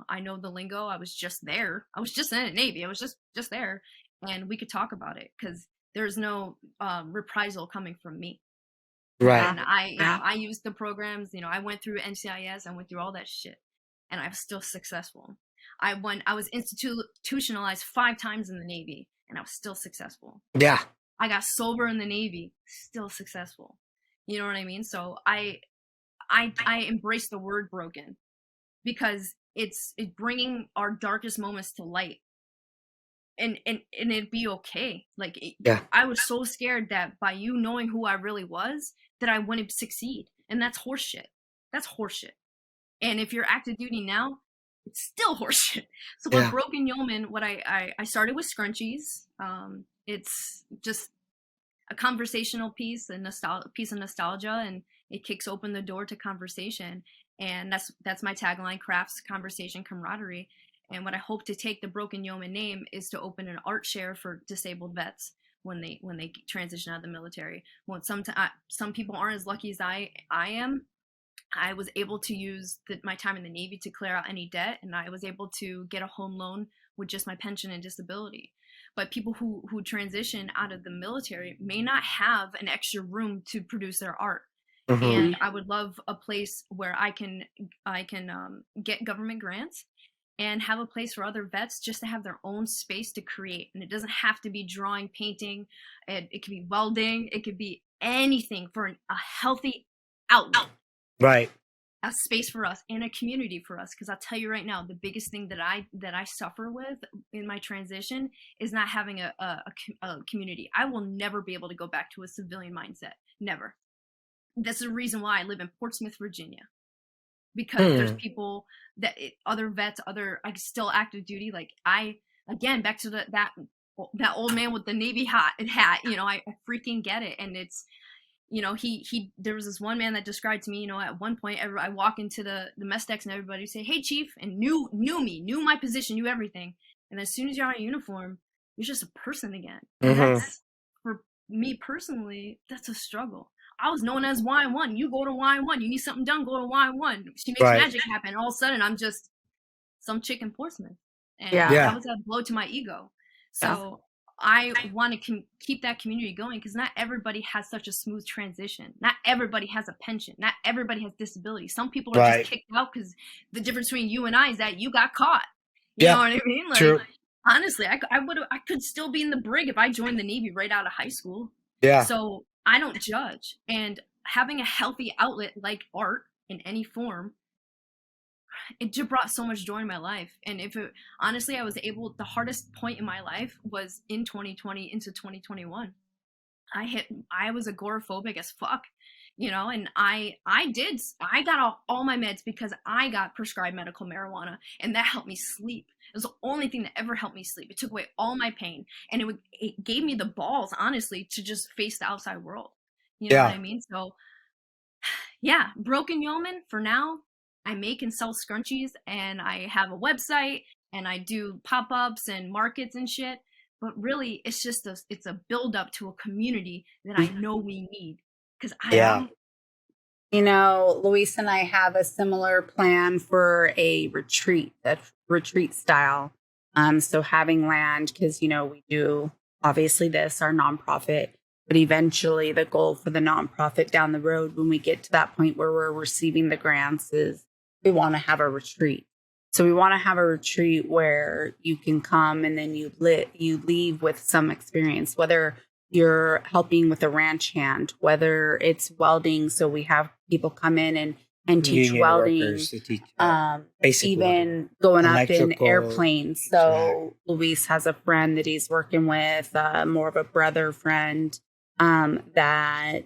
I know the lingo. I was just there. I was just in the Navy. I was just there, and we could talk about it, because there's no reprisal coming from me. Right. And I used the programs. I went through NCIS. I went through all that shit, and I was still successful. I was institutionalized 5 times in the Navy, and I was still successful. Yeah. I got sober in the Navy, still successful. You know what I mean? So I embrace the word broken, because it's bringing our darkest moments to light, and it'd be okay. Like, I was so scared that by you knowing who I really was, that I wouldn't succeed, and that's horseshit. That's horseshit. And if you're active duty now, it's still horseshit. So for Broken Yeoman, what I started with scrunchies. It's just a conversational piece, piece of nostalgia, and it kicks open the door to conversation. And that's my tagline: crafts, conversation, camaraderie. And what I hope to take the Broken Yeoman name is to open an art share for disabled vets when they transition out of the military. Well, some people aren't as lucky as I am. I was able to use my time in the Navy to clear out any debt, and I was able to get a home loan with just my pension and disability. But people who transition out of the military may not have an extra room to produce their art. Mm-hmm. And I would love a place where I can get government grants and have a place for other vets just to have their own space to create. And it doesn't have to be drawing, painting. It could be welding. It could be anything for a healthy outlet. Right. A space for us and a community for us. Because I'll tell you right now, the biggest thing that I suffer with in my transition is not having a community. I will never be able to go back to a civilian mindset. Never. That's the reason why I live in Portsmouth, Virginia. Because there's people other vets, I still active duty. Like back to that old man with the Navy hat. I freaking get it. And it's, there was this one man that described to me, at one point, I walk into the mess decks and everybody would say, "Hey, Chief," and knew me, knew my position, knew everything. And as soon as you're out of uniform, you're just a person again. And that's, for me personally, that's a struggle. I was known as YN1. You go to YN1. You need something done, go to YN1. She makes magic happen. All of a sudden, I'm just some chick in Portsmouth. And that was a blow to my ego. So I want to keep that community going, because not everybody has such a smooth transition. Not everybody has a pension. Not everybody has disability. Some people are just kicked out because the difference between you and I is that you got caught. You know what I mean? Like, true. Honestly, I could still be in the brig if I joined the Navy right out of high school. Yeah. So I don't judge. And having a healthy outlet like art in any form, it just brought so much joy in my life. And honestly, the hardest point in my life was in 2020 into 2021. I was agoraphobic as fuck, and I got all my meds because I got prescribed medical marijuana, and that helped me sleep. It was the only thing that ever helped me sleep. It took away all my pain, and it gave me the balls, honestly, to just face the outside world. You know what I mean? So, yeah, Broken Yeoman for now. I make and sell scrunchies, and I have a website, and I do pop-ups and markets and shit. But really, it's just it's a build up to a community that I know we need. Because Yeah. You know, Luis and I have a similar plan for a retreat style. So having land, because, you know, we do obviously this, our nonprofit, but eventually the goal for the nonprofit down the road, when we get to that point where we're receiving the grants, is we want to have a retreat. So we want to have a retreat where you can come and then you leave with some experience, whether you're helping with a ranch hand, whether it's welding. So we have people come in and teach Union welding, workers to teach, even welding. going up in Electrical, airplanes. So Luis has a friend that he's working with, more of a brother friend, that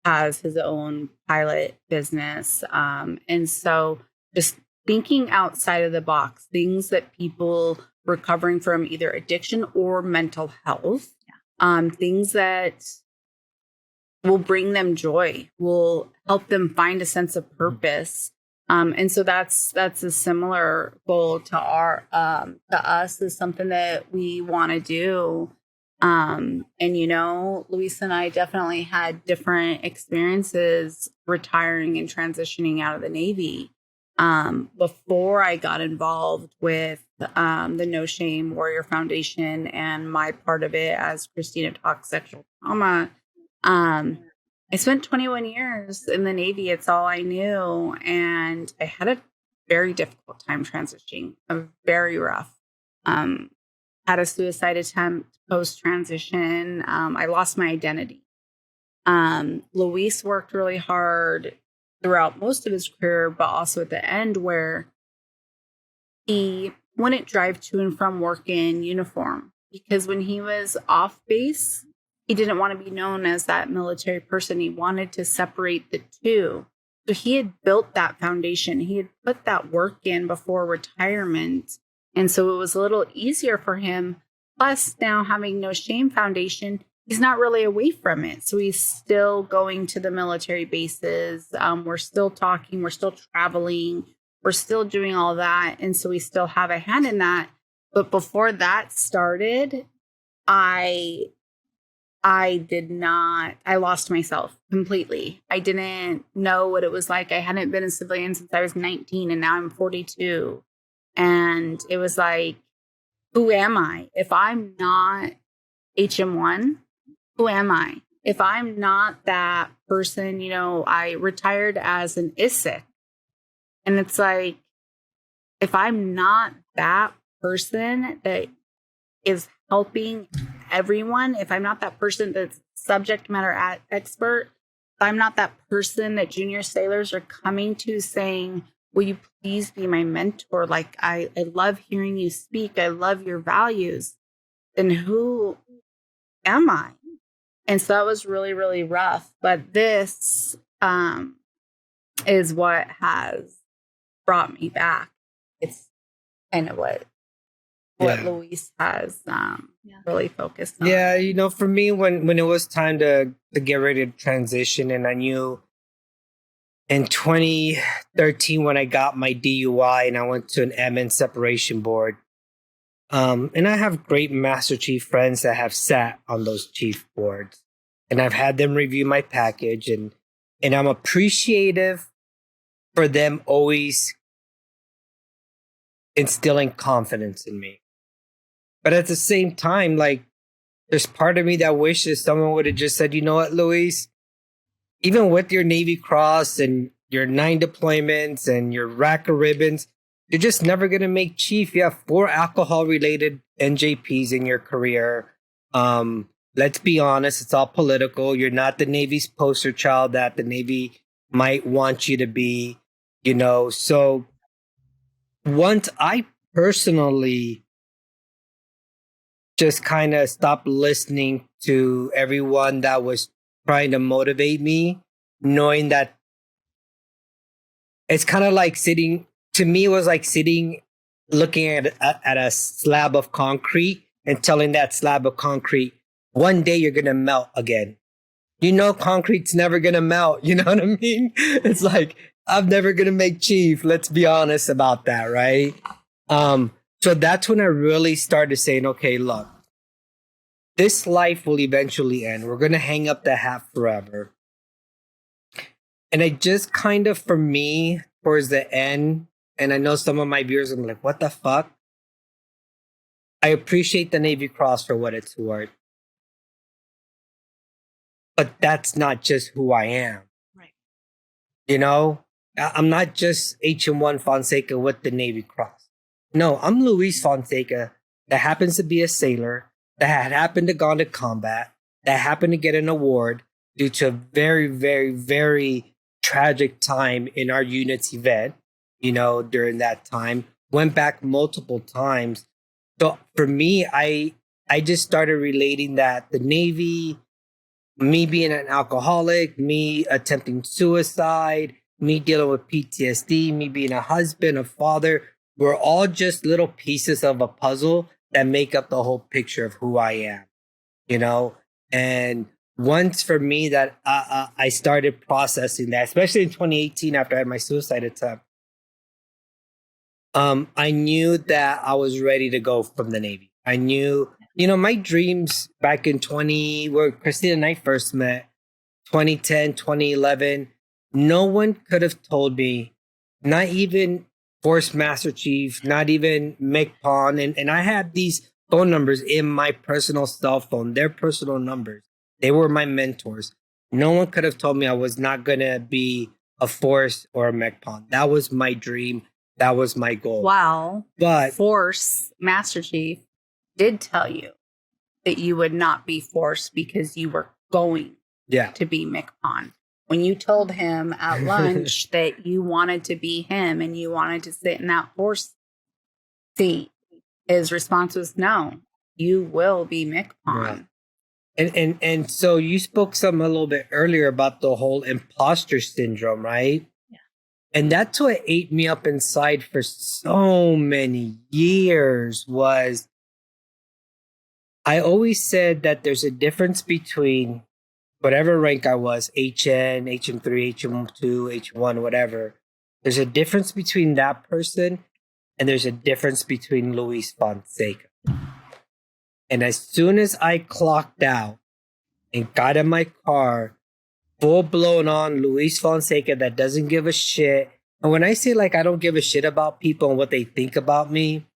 has his own pilot business. And so just thinking outside of the box, things that people recovering from either addiction or mental health, things that will bring them joy, will help them find a sense of purpose. And so that's a similar goal to us, is something that we want to do. And, you know, Luis and I definitely had different experiences retiring and transitioning out of the Navy. Before I got involved with the No Shame Warrior Foundation and my part of it, as Christina talks, sexual trauma, I spent 21 years in the Navy. It's all I knew. And I had a very difficult time transitioning, very rough. Had a suicide attempt post-transition. I lost my identity. Luis worked really hard throughout most of his career, but also at the end, where he wouldn't drive to and from work in uniform, because when he was off base, he didn't want to be known as that military person. He wanted to separate the two. So he had built that foundation. He had put that work in before retirement. And so it was a little easier for him. Plus, now having No Shame Foundation, he's not really away from it. So he's still going to the military bases. We're still talking. We're still traveling. We're still doing all that. And so we still have a hand in that. But before that started, I lost myself completely. I didn't know what it was like. I hadn't been a civilian since I was 19, and now I'm 42. And it was like, who am I? If I'm not HM1, who am I? If I'm not that person, you know, I retired as an ISIC. And it's like, if I'm not that person that is helping everyone, if I'm not that person that's subject matter expert, if I'm not that person that junior sailors are coming to saying, will you please be my mentor? Like, I love hearing you speak. I love your values. Then who am I? And so that was really, really rough. But this is what has brought me back. It's kind of what Luis has really focused on. Yeah, you know, for me, when it was time to get ready to transition, and I knew in 2013 when I got my DUI and I went to an MN separation board, and I have great Master Chief friends that have sat on those chief boards, and I've had them review my package, and I'm appreciative for them always instilling confidence in me. But at the same time, like, there's part of me that wishes someone would have just said, you know what, Luis, even with your Navy Cross and your 9 deployments and your rack of ribbons, you're just never going to make chief. You have 4 alcohol-related NJPs in your career. Let's be honest, it's all political. You're not the Navy's poster child that the Navy might want you to be, you know. So once I personally just kind of stopped listening to everyone that was trying to motivate me, knowing that it's kind of like sitting, to me, it was like sitting, looking at a slab of concrete and telling that slab of concrete, one day you're going to melt again. you know, concrete's never going to melt. You know what I mean? It's like, I'm never going to make chief. Let's be honest about that. Right. So that's when I really started saying, okay, look, this life will eventually end. We're going to hang up the hat forever. And I just kind of, for me, towards the end, and I know some of my viewers are like, what the fuck? I appreciate the Navy Cross for what it's worth. But that's not just who I am. Right. You know, I'm not just HM1 Fonseca with the Navy Cross. No, I'm Luis Fonseca that happens to be a sailor, that had happened to gone to combat, that happened to get an award due to a very, very, very tragic time in our unit's event, you know, during that time. Went back multiple times. So for me, I just started relating that the Navy, me being an alcoholic, me attempting suicide, me dealing with PTSD, me being a husband, a father, we're all just little pieces of a puzzle that make up the whole picture of who I am, you know? And once for me that I started processing that, especially in 2018 after I had my suicide attempt, I knew that I was ready to go from the Navy. I knew, you know, my dreams back in where Christina and I first met, 2010, 2011, no one could have told me, not even Force Master Chief, not even MCPON. And I had these phone numbers in my personal cell phone, their personal numbers. They were my mentors. No one could have told me I was not going to be a Force or a MCPON. That was my dream. That was my goal. Wow. But Force Master Chief did tell you that you would not be Force because you were going to be MCPON. When you told him at lunch that you wanted to be him and you wanted to sit in that Force seat, his response was, no, you will be MCPON. Right. And so you spoke a little bit earlier about the whole imposter syndrome, right? Yeah. And that's what ate me up inside for so many years was I always said that there's a difference between whatever rank I was, HN, HM3, HM2, H1, whatever. There's a difference between that person and there's a difference between Luis Fonseca. And as soon as I clocked out and got in my car, full blown on Luis Fonseca that doesn't give a shit. And when I say like I don't give a shit about people and what they think about me,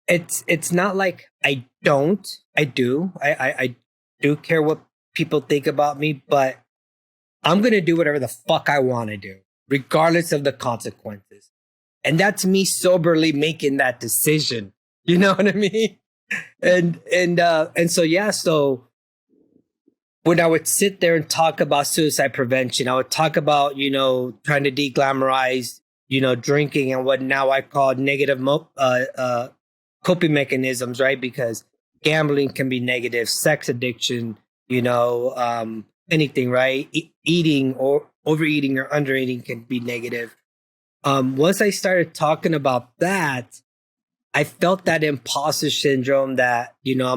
it's not like I don't. I do. I do care what people think about me, but I'm going to do whatever the fuck I want to do, regardless of the consequences. And that's me soberly making that decision. You know what I mean? And so, yeah, so when I would sit there and talk about suicide prevention, I would talk about, you know, trying to de-glamorize, you know, drinking and what now I call negative coping mechanisms, right? Because gambling can be negative, sex addiction, you know, anything, right? Eating or overeating or undereating can be negative. Once I started talking about that, I felt that imposter syndrome that, you know,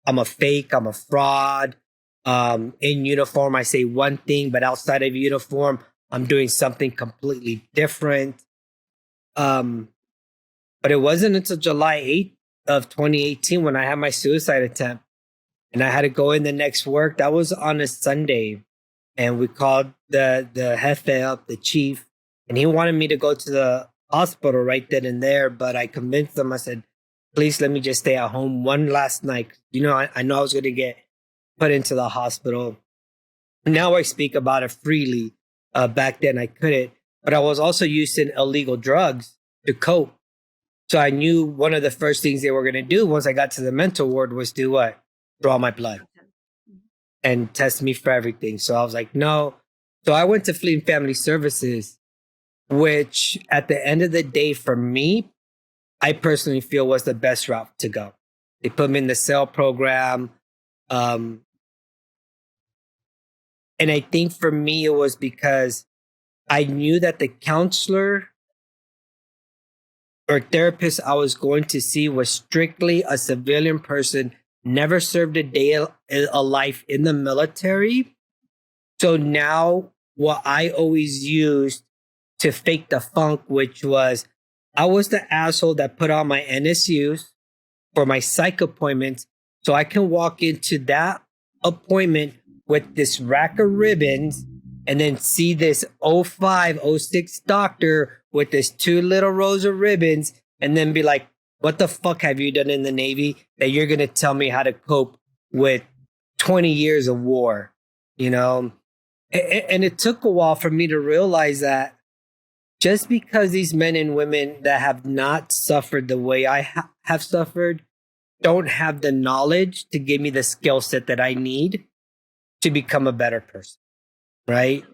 I'm a fake, I'm a fraud. In uniform, I say one thing, but outside of uniform, I'm doing something completely different. But it wasn't until July 8th of 2018 when I had my suicide attempt and I had to go in the next work. That was on a Sunday. And we called the jefe up, the chief, and he wanted me to go to the hospital right then and there. But I convinced him, I said, please let me just stay at home one last night. You know, I know I was going to get put into the hospital. Now I speak about it freely. Back then I couldn't. But I was also using illegal drugs to cope. So I knew one of the first things they were going to do once I got to the mental ward was do what? Draw my blood and test me for everything. So I was like, no. So I went to Fleet and Family Services, which at the end of the day, for me, I personally feel was the best route to go. They put me in the cell program. And I think for me, it was because I knew that the counselor or therapist I was going to see was strictly a civilian person never served a life in the military. So now what I always used to fake the funk, which was I was the asshole that put on my NSUs for my psych appointments so I can walk into that appointment with this rack of ribbons and then see this 05, 06 doctor with this 2 little rows of ribbons and then be like, what the fuck have you done in the Navy that you're going to tell me how to cope with 20 years of war? You know? And it took a while for me to realize that just because these men and women that have not suffered the way I have suffered don't have the knowledge to give me the skill set that I need to become a better person, right?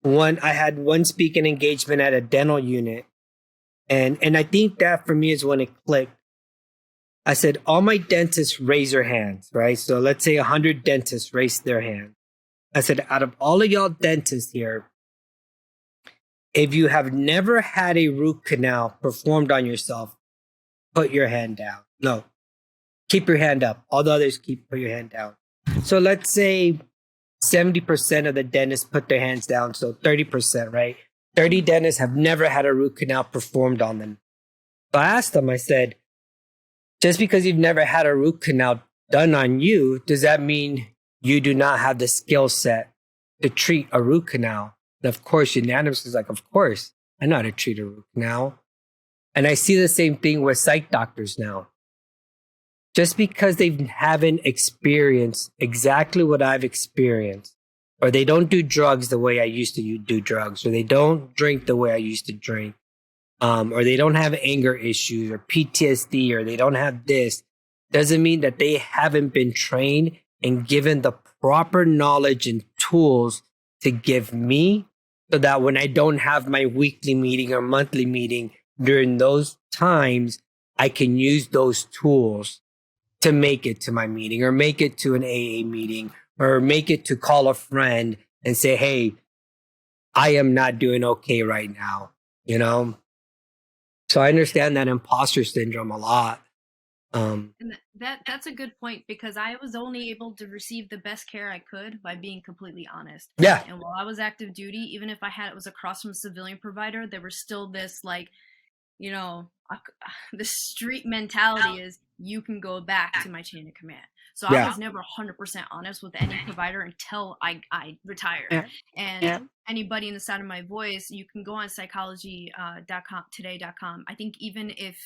I had one speaking engagement at a dental unit, and I think that for me is when it clicked. I said, all my dentists raise their hands, right? So let's say 100 dentists raise their hand. I said, out of all of y'all dentists here, if you have never had a root canal performed on yourself, put your hand down. No, keep your hand up. All the others put your hand down. So let's say 70% of the dentists put their hands down. So 30%, right? 30 dentists have never had a root canal performed on them. So I asked them, I said, just because you've never had a root canal done on you, does that mean you do not have the skill set to treat a root canal? And of course, unanimous is like, of course, I know how to treat a root canal. And I see the same thing with psych doctors now. Just because they haven't experienced exactly what I've experienced, or they don't do drugs the way I used to do drugs, or they don't drink the way I used to drink, or they don't have anger issues or PTSD, or they don't have this, doesn't mean that they haven't been trained and given the proper knowledge and tools to give me, so that when I don't have my weekly meeting or monthly meeting during those times, I can use those tools to make it to my meeting or make it to an AA meeting or make it to call a friend and say, hey, I am not doing okay right now, you know? So I understand that imposter syndrome a lot. And that's a good point, because I was only able to receive the best care I could by being completely honest. Yeah. And while I was active duty, even if it was across from a civilian provider, there was still this, like, you know, the street mentality is you can go back to my chain of command. So I was never 100% honest with any provider until I retired. And anybody in the sound of my voice, you can go on psychology.com today.com. I think even if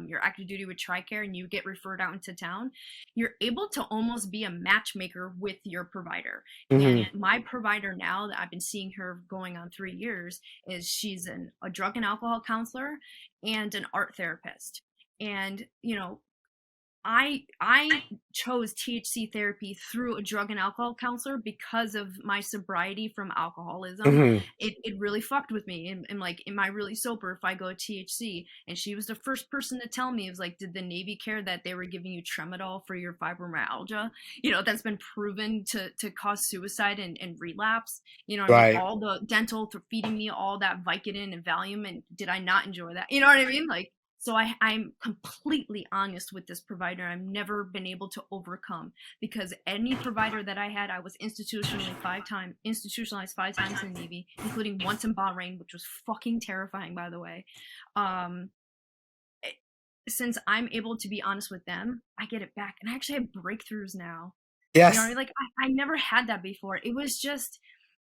you're active duty with TRICARE and you get referred out into town, you're able to almost be a matchmaker with your provider. And my provider now, that I've been seeing her going on 3 years, is she's a drug and alcohol counselor and an art therapist. And, you know, I chose THC therapy through a drug and alcohol counselor because of my sobriety from alcoholism. It really fucked with me. And like, am I really sober if I go THC? And she was the first person to tell me, it was like, did the Navy care that they were giving you tramadol for your fibromyalgia? You know, that's been proven to cause suicide and relapse. You know what I mean? All the dental for feeding me all that Vicodin and Valium, and did I not enjoy that? You know what I mean? Like, so I'm completely honest with this provider. I've never been able to overcome, because any provider that I had, I was institutionalized 5 times in the Navy, including once in Bahrain, which was fucking terrifying, by the way. Since I'm able to be honest with them, I get it back, and I actually have breakthroughs now. Yes. You know, like I never had that before. It was just,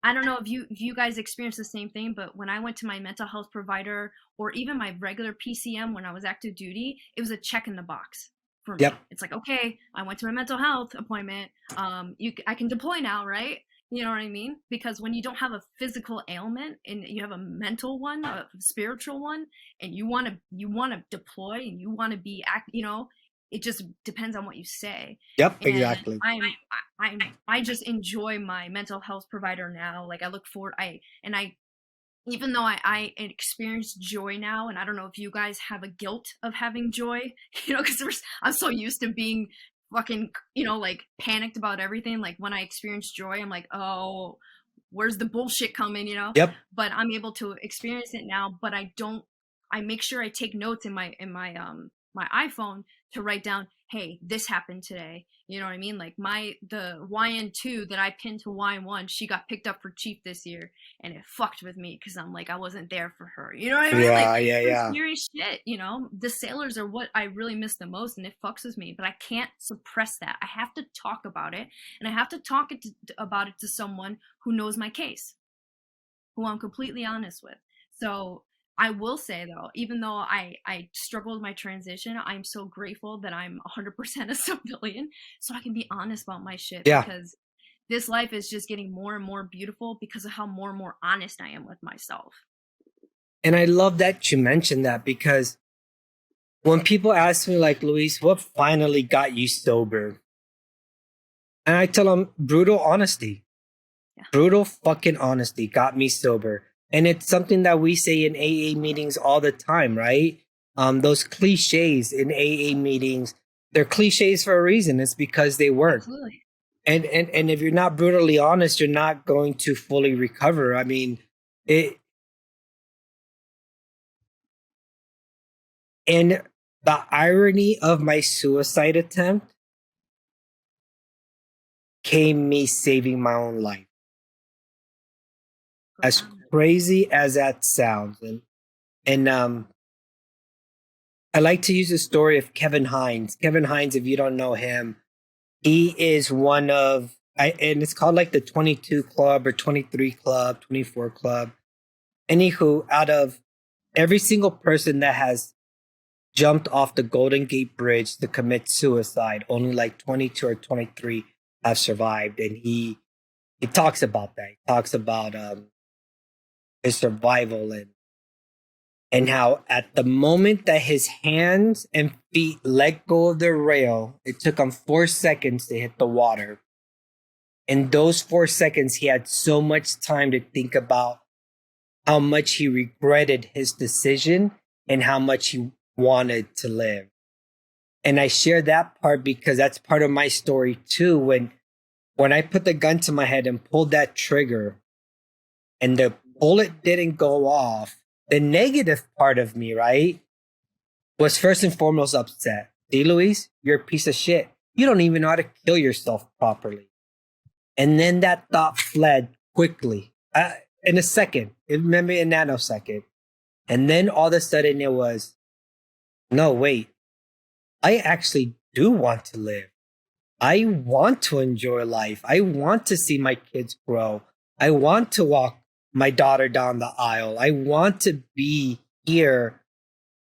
I don't know if you guys experience the same thing, but when I went to my mental health provider or even my regular PCM when I was active duty, it was a check in the box for me. It's like, okay, I went to my mental health appointment. I can deploy now, right? You know what I mean? Because when you don't have a physical ailment and you have a mental one, a spiritual one, and you want to deploy and you want to be you know, it just depends on what you say. Exactly. I just enjoy my mental health provider now. Like, I look forward, even though I experience joy now, and I don't know if you guys have a guilt of having joy, you know, because I'm so used to being fucking, you know, like panicked about everything. Like, when I experience joy, I'm like, oh, where's the bullshit coming, you know? But I'm able to experience it now, but I make sure I take notes in my my iPhone to write down, hey, this happened today. You know what I mean? Like the YN2 that I pinned to YN1, she got picked up for chief this year, and it fucked with me because I'm like, I wasn't there for her. You know what I mean? Like, Yeah. serious shit, you know? The sailors are what I really miss the most, and it fucks with me, but I can't suppress that. I have to talk about it, and I have to talk about it to someone who knows my case, who I'm completely honest with. So I will say though, even though I struggled with my transition, I'm so grateful that I'm 100% a civilian, so I can be honest about my shit. Yeah. Because this life is just getting more and more beautiful because of how more and more honest I am with myself. And I love that you mentioned that, because when people ask me, like, Luis, what finally got you sober? And I tell them, brutal honesty. Yeah. Brutal fucking honesty got me sober. And it's something that we say in AA meetings all the time, right? Those cliches in AA meetings, they're cliches for a reason. It's because they work. Absolutely. And if you're not brutally honest, you're not going to fully recover. I mean, and the irony of my suicide attempt came me saving my own life. As crazy as that sounds. And I like to use the story of Kevin Hines. Kevin Hines, if you don't know him, he is one of, and it's called like the 22 Club or 23 Club, 24 Club. Anywho, out of every single person that has jumped off the Golden Gate Bridge to commit suicide, only like 22 or 23 have survived. And he talks about that. He talks about his survival and how at the moment that his hands and feet let go of the rail, it took him 4 seconds to hit the water. In those 4 seconds, he had so much time to think about how much he regretted his decision and how much he wanted to live. And I share that part because that's part of my story too. When I put the gun to my head and pulled that trigger and the bullet didn't go off, the negative part of me, right, was first and foremost upset. See, Luis, you're a piece of shit. You don't even know how to kill yourself properly. And then that thought fled quickly, in a second, maybe a nanosecond. And then all of a sudden it was, no, wait, I actually do want to live. I want to enjoy life. I want to see my kids grow. I want to walk my daughter down the aisle. I want to be here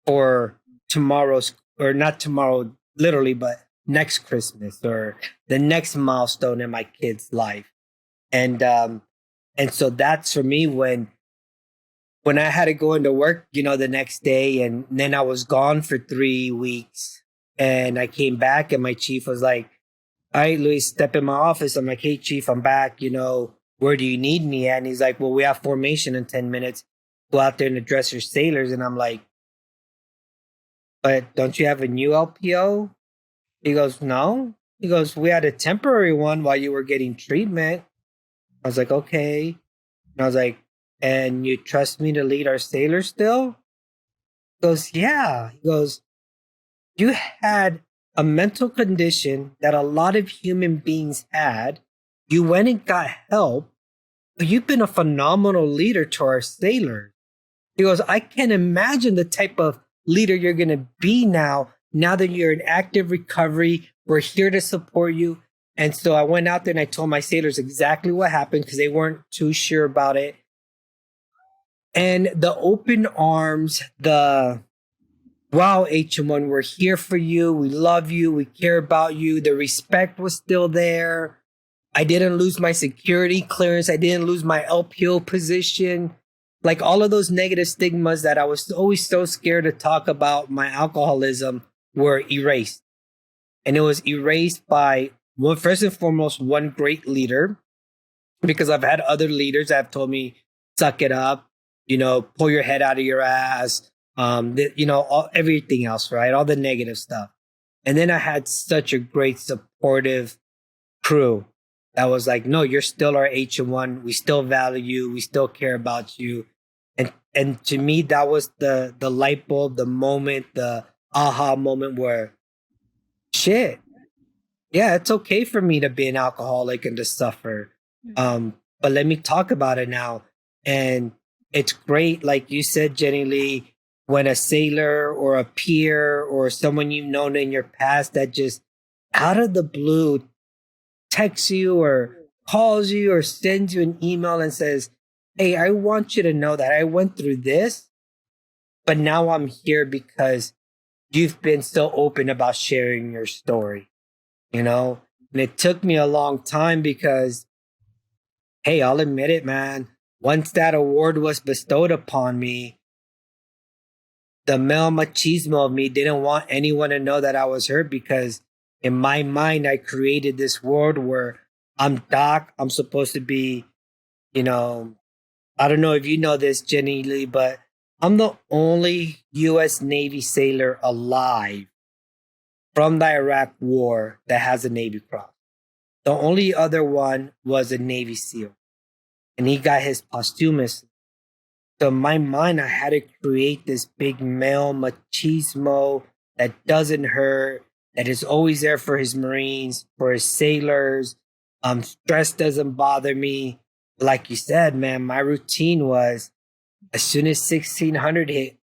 for tomorrow's, or not tomorrow, literally, but next Christmas or the next milestone in my kid's life. And so that's for me when I had to go into work, the next day, and then I was gone for 3 weeks, and I came back and my chief was like, all right, Luis, step in my office. I'm like, hey, chief, I'm back. Where do you need me at? And he's like, well, we have formation in 10 minutes. Go out there and address your sailors. And I'm like, but don't you have a new LPO? He goes, no. He goes, we had a temporary one while you were getting treatment. I was like, okay. And I was like, and you trust me to lead our sailors still? He goes, yeah. He goes, you had a mental condition that a lot of human beings had. You went and got help, but you've been a phenomenal leader to our sailors. He goes, I can't imagine the type of leader you're going to be now that you're in active recovery. We're here to support you. And so I went out there and I told my sailors exactly what happened because they weren't too sure about it. And the open arms, wow, HM1, we're here for you. We love you. We care about you. The respect was still there. I didn't lose my security clearance. I didn't lose my LPO position. Like all of those negative stigmas that I was always so scared to talk about my alcoholism were erased. And it was erased by, well, first and foremost, one great leader, because I've had other leaders that have told me, suck it up, pull your head out of your ass, everything else, right? All the negative stuff. And then I had such a great supportive crew that was like, no, you're still our HM1. We still value you. We still care about you. And to me, that was the light bulb, the moment, the aha moment where shit, yeah, it's okay for me to be an alcoholic and to suffer. But let me talk about it now. And it's great, like you said, Jenny Lee, when a sailor or a peer or someone you've known in your past that just out of the blue texts you or calls you or sends you an email and says, hey, I want you to know that I went through this, but now I'm here because you've been so open about sharing your story, you know? And it took me a long time because, hey, I'll admit it, man. Once that award was bestowed upon me, the male machismo of me didn't want anyone to know that I was hurt because in my mind, I created this world where I'm Doc. I'm supposed to be, you know, I don't know if you know this, Jenny Lee, but I'm the only U.S. Navy sailor alive from the Iraq War that has a Navy Cross. The only other one was a Navy SEAL, and he got his posthumous. So in my mind, I had to create this big male machismo that doesn't hurt, that is always there for his Marines, for his sailors. Stress doesn't bother me. Like you said, man, my routine was as soon as 1600 hit,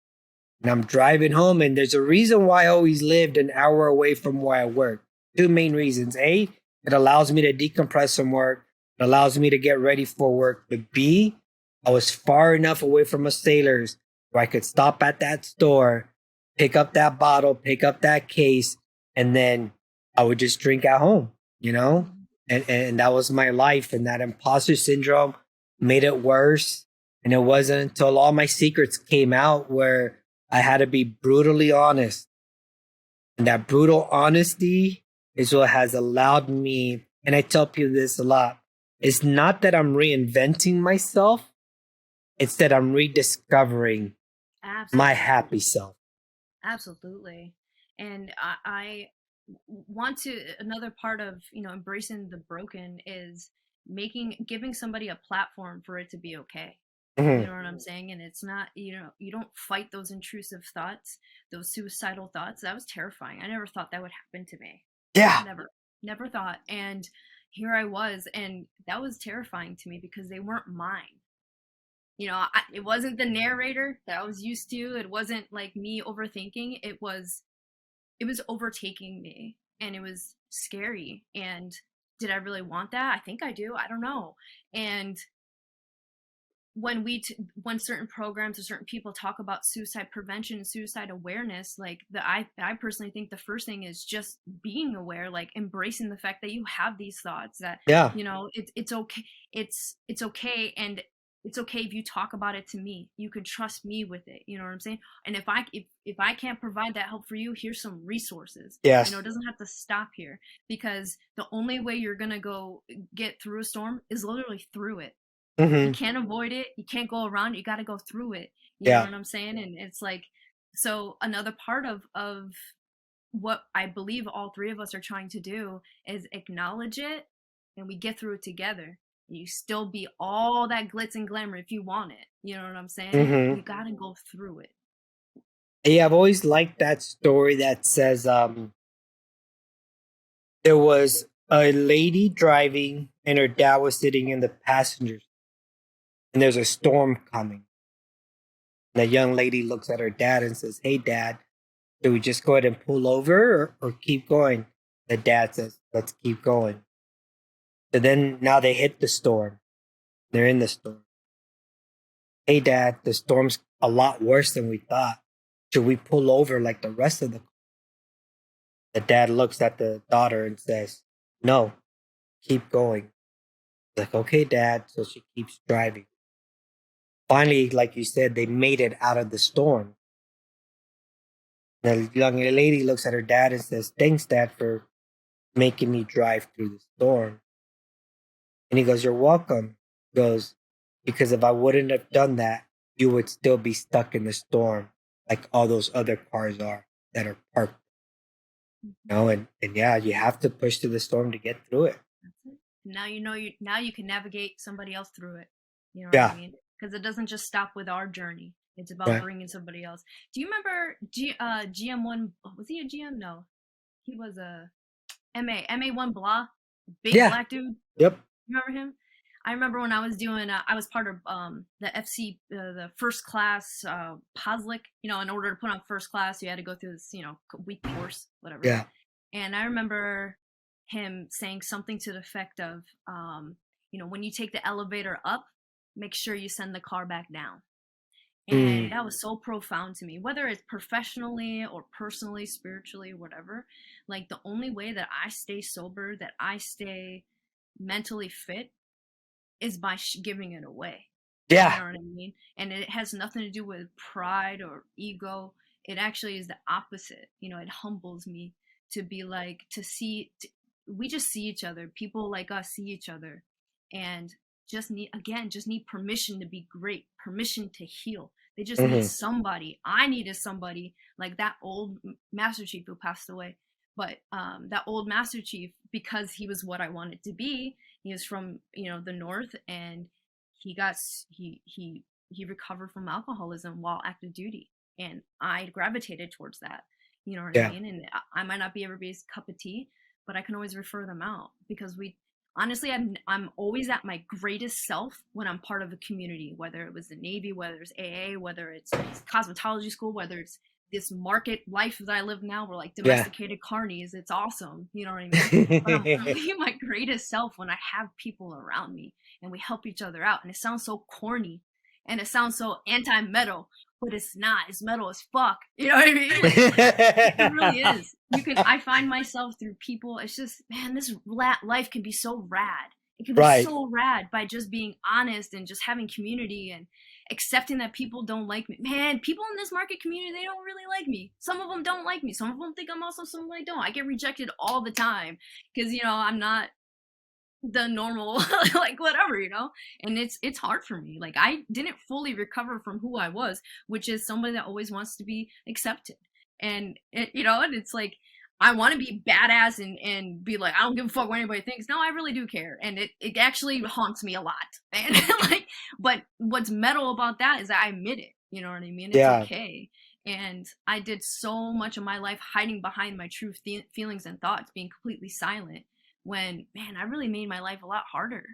and I'm driving home, and there's a reason why I always lived an hour away from where I work. Two main reasons. A, it allows me to decompress from work. It allows me to get ready for work. But B, I was far enough away from the sailors where I could stop at that store, pick up that bottle, pick up that case, and then I would just drink at home, you know? And that was my life. And that imposter syndrome made it worse. And it wasn't until all my secrets came out where I had to be brutally honest. And that brutal honesty is what has allowed me, and I tell people this a lot, it's not that I'm reinventing myself, it's that I'm rediscovering my happy self. Absolutely. And I want to, another part of, embracing the broken is giving somebody a platform for it to be okay. You know what I'm saying? And it's not, you don't fight those intrusive thoughts, those suicidal thoughts. That was terrifying. I never thought that would happen to me. Yeah. Never thought. And here I was, and that was terrifying to me because they weren't mine. It wasn't the narrator that I was used to. It wasn't like me overthinking. It was overtaking me, and it was scary. And did I really want that? I think I do. I don't know. And when certain programs or certain people talk about suicide prevention and suicide awareness, like I personally think the first thing is just being aware, like embracing the fact that you have these thoughts, that it's okay, it's okay, and it's okay if you talk about it to me. You can trust me with it. You know what I'm saying? And if I can't provide that help for you, here's some resources. Yes. It doesn't have to stop here, because the only way you're gonna go get through a storm is literally through it. You can't avoid it. You can't go around. You got to go through it. You know what I'm saying? And it's like, so another part of what I believe all three of us are trying to do is acknowledge it, and we get through it together. You still be all that glitz and glamour if you want it. You know what I'm saying? You got to go through it. Yeah, I've always liked that story that says there was a lady driving and her dad was sitting in the passenger seat, and there's a storm coming. The young lady looks at her dad and says, hey, Dad, do we just go ahead and pull over or keep going? The dad says, let's keep going. So then now they hit the storm. They're in the storm. Hey, Dad, the storm's a lot worse than we thought. Should we pull over like the rest of the car? The dad looks at the daughter and says, no, keep going. Like, okay, Dad. So she keeps driving. Finally, like you said, they made it out of the storm. The young lady looks at her dad and says, thanks, Dad, for making me drive through the storm. And he goes, you're welcome. He goes, because if I wouldn't have done that, you would still be stuck in the storm like all those other cars are that are parked. And yeah, you have to push through the storm to get through it. That's it. Now now you can navigate somebody else through it. You know Yeah. what I mean? Because it doesn't just stop with our journey. It's about bringing somebody else. Do you remember GM1? Was he a GM? No. he was a MA1 blah, big Yeah. black dude. Yep. Remember him? I remember when I was doing, I was part of the FC, the first class POSLIC. In order to put on first class, you had to go through this, week course, whatever. Yeah. And I remember him saying something to the effect of, when you take the elevator up, make sure you send the car back down. And that was so profound to me, whether it's professionally or personally, spiritually, whatever. Like, the only way that I stay sober, that I stay mentally fit, is by giving it away. Yeah. You know what I mean? And it has nothing to do with pride or ego. It actually is the opposite. It humbles me to be like, we just see each other. People like us see each other and just need permission to be great, permission to heal. They just need somebody. I needed somebody like that old Master Chief who passed away. But that old Master Chief, because he was what I wanted to be, he was from, the North, and he recovered from alcoholism while active duty. And I gravitated towards that. You know what I mean? And I might not be everybody's cup of tea, but I can always refer them out, because honestly, I'm always at my greatest self when I'm part of a community, whether it was the Navy, whether it's AA, whether it's cosmetology school, whether it's this market life that I live now, we're like domesticated carnies. It's awesome. You know what I mean? But I'm really my greatest self when I have people around me and we help each other out. And it sounds so corny and it sounds so anti-metal, but it's not. It's metal as fuck. You know what I mean? Like, it really is. I find myself through people. It's just, man, this life can be so rad. It can be so rad by just being honest and just having community and accepting that people don't like me. Man, people in this market community, they don't really like me. Some of them don't like me. Some of them think I'm awesome. Some of them don't. I get rejected all the time because, I'm not the normal, like, whatever, and it's hard for me. Like, I didn't fully recover from who I was, which is somebody that always wants to be accepted. And and it's like, I want to be badass and be like, I don't give a fuck what anybody thinks. No, I really do care. And it actually haunts me a lot. And but what's metal about that is that I admit it. You know what I mean? It's okay. And I did so much of my life hiding behind my true feelings and thoughts, being completely silent, when, man, I really made my life a lot harder.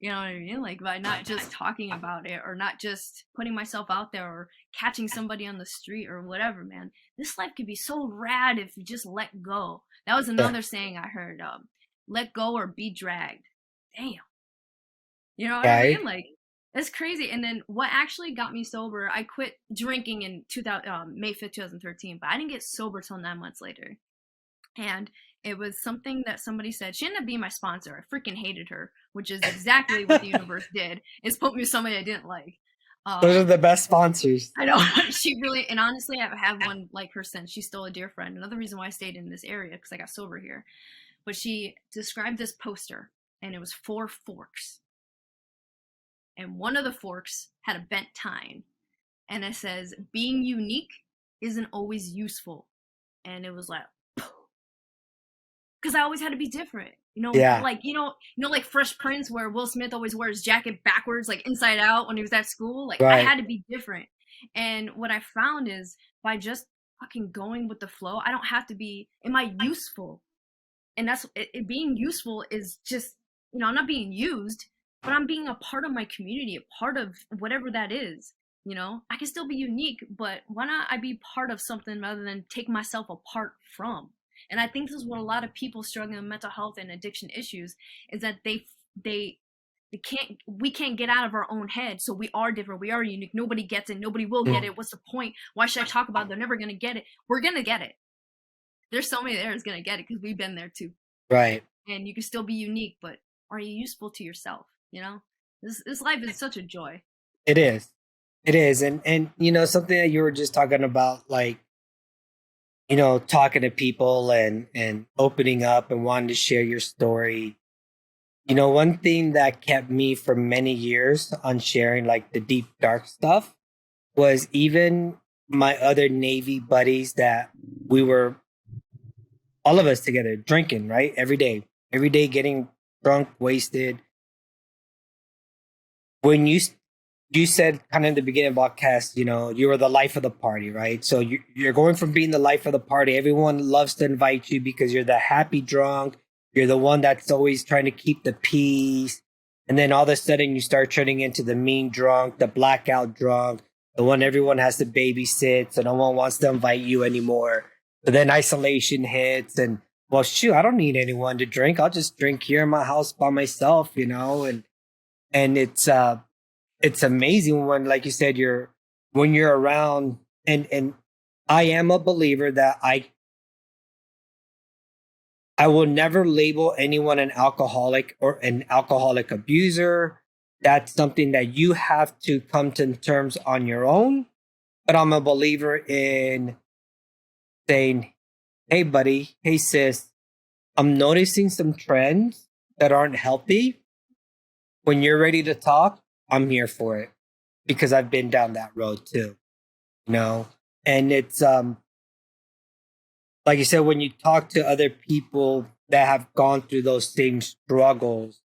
You know what I mean? Like, by not just talking about it or not just putting myself out there or catching somebody on the street or whatever, man. This life could be so rad if you just let go. That was another saying I heard, let go or be dragged. Damn. You know what I mean? Like, it's crazy. And then what actually got me sober, I quit drinking in May 5th, 2013, but I didn't get sober till 9 months later. And it was something that somebody said. She ended up being my sponsor. I freaking hated her, which is exactly what the universe did, is put me with somebody I didn't like. Those are the best sponsors. I know. She really, and honestly, I've had one like her since. She's still a dear friend. Another reason why I stayed in this area, because I got sober here. But she described this poster, and it was 4 forks. And one of the forks had a bent tine. And it says, being unique isn't always useful. And it was like, because I always had to be different, like, like Fresh Prince, where Will Smith always wears his jacket backwards, like inside out when he was at school. Like, I had to be different. And what I found is, by just fucking going with the flow, I don't have to be, am I useful? And that's it, being useful is just, I'm not being used, but I'm being a part of my community, a part of whatever that is. I can still be unique, but why not I be part of something rather than take myself apart from? And I think this is what a lot of people struggling with mental health and addiction issues, is that we can't get out of our own head. So we are different. We are unique. Nobody gets it. Nobody will get it. What's the point? Why should I talk about it? They're never going to get it. We're going to get it. There's somebody there who's going to get it, because we've been there too. Right. And you can still be unique, but are you useful to yourself? This life is such a joy. It is. It is. And something that you were just talking about, like, talking to people and opening up and wanting to share your story. One thing that kept me for many years on sharing, like, the deep, dark stuff was even my other Navy buddies that we were, all of us together, drinking, right? Every day getting drunk, wasted. When you you said kind of in the beginning of the podcast, you know, you were the life of the party, right? So you're going from being the life of the party. Everyone loves to invite you because you're the happy drunk. You're the one that's always trying to keep the peace. And then all of a sudden you start turning into the mean drunk, the blackout drunk, the one everyone has to babysit. So no one wants to invite you anymore. But then isolation hits and, well, shoot, I don't need anyone to drink. I'll just drink here in my house by myself, you know? And it's amazing when, like you said, when you're around, and I am a believer that I will never label anyone an alcoholic or an alcoholic abuser. That's something that you have to come to terms on your own. But I'm a believer in saying, hey buddy, hey sis, I'm noticing some trends that aren't healthy. When you're ready to talk, I'm here for it, because I've been down that road too, you know? And it's like you said, when you talk to other people that have gone through those same struggles,